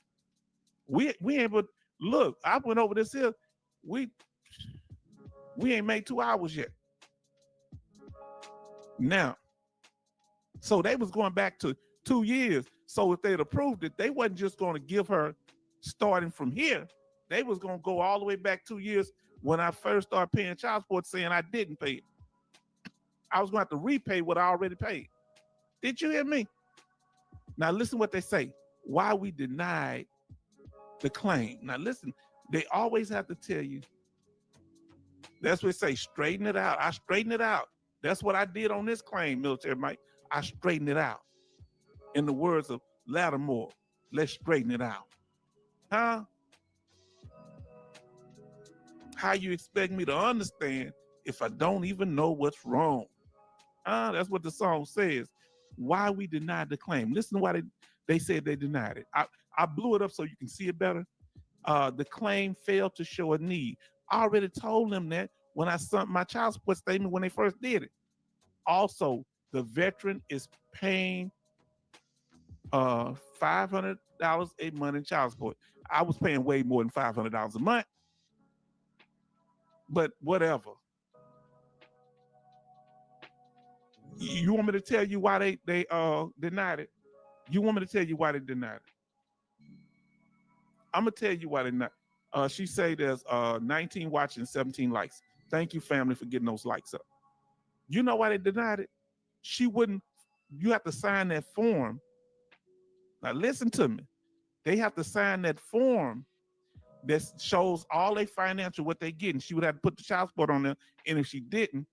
We ain't but look, I went over this here. We ain't made 2 hours yet. Now, so they was going back to 2 years. So if they'd approved it, they wasn't just going to give her starting from here. They was going to go all the way back 2 years when I first started paying child support, saying I didn't pay it. I was going to have to repay what I already paid. Did you hear me? Now listen what they say. Why we denied the claim. Now listen, they always have to tell you. That's what they say, straighten it out. I straighten it out. That's what I did on this claim, Military Mike. I straightened it out. In the words of Lattimore, let's straighten it out. Huh? How you expect me to understand if I don't even know what's wrong? That's what the song says. Why we denied the claim. Listen to why they said they denied it. I blew it up so you can see it better. The claim failed to show a need. I already told them that when I sent my child support statement when they first did it. Also, the veteran is paying $500 a month in child support. I was paying way more than $500 a month. But whatever. You want me to tell you why they denied it? You want me to tell you why they denied it? I'm gonna tell you why they not. She say there's 19 watching, 17 likes. Thank you, family, for getting those likes up. You know why they denied it? She wouldn't. You have to sign that form. Now listen to me. They have to sign that form that shows all their financial what they getting. She would have to put the child support on there, and if she didn't,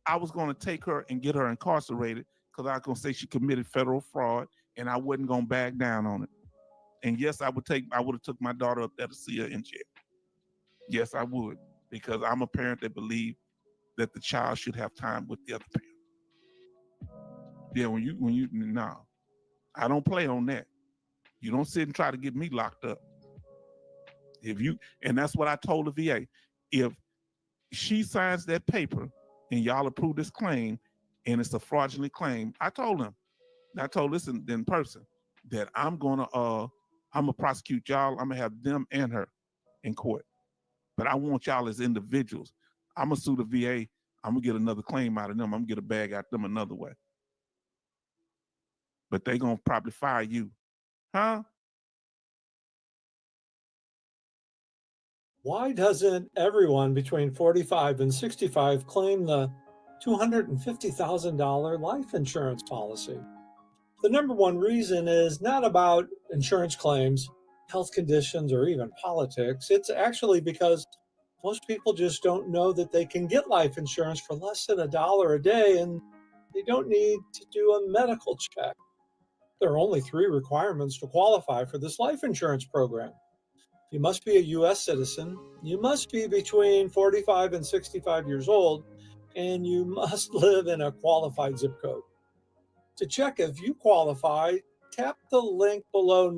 I was going to take her and get her incarcerated because I was going to say she committed federal fraud, and I wasn't going to back down on it. And yes, I would have took my daughter up there to see her in jail. Yes, I would, because I'm a parent that believes that the child should have time with the other parent. Yeah, no, I don't play on that. You don't sit and try to get me locked up. And that's what I told the VA. If she signs that paper and y'all approve this claim and it's a fraudulent claim, I told this in person that I'm gonna prosecute y'all. I'm gonna have them and her in court. But I want y'all as individuals. I'm gonna sue the VA. I'm gonna get another claim out of them. I'm gonna get a bag out of them another way. But they gonna probably fire you. Huh? Why doesn't everyone between 45 and 65 claim the $250,000 life insurance policy? The number one reason is not about insurance claims, health conditions, or even politics. It's actually because most people just don't know that they can get life insurance for less than $1 a day, and they don't need to do a medical check. There are only 3 requirements to qualify for this life insurance program. You must be a U.S. citizen, you must be between 45 and 65 years old, and you must live in a qualified zip code. To check if you qualify, tap the link below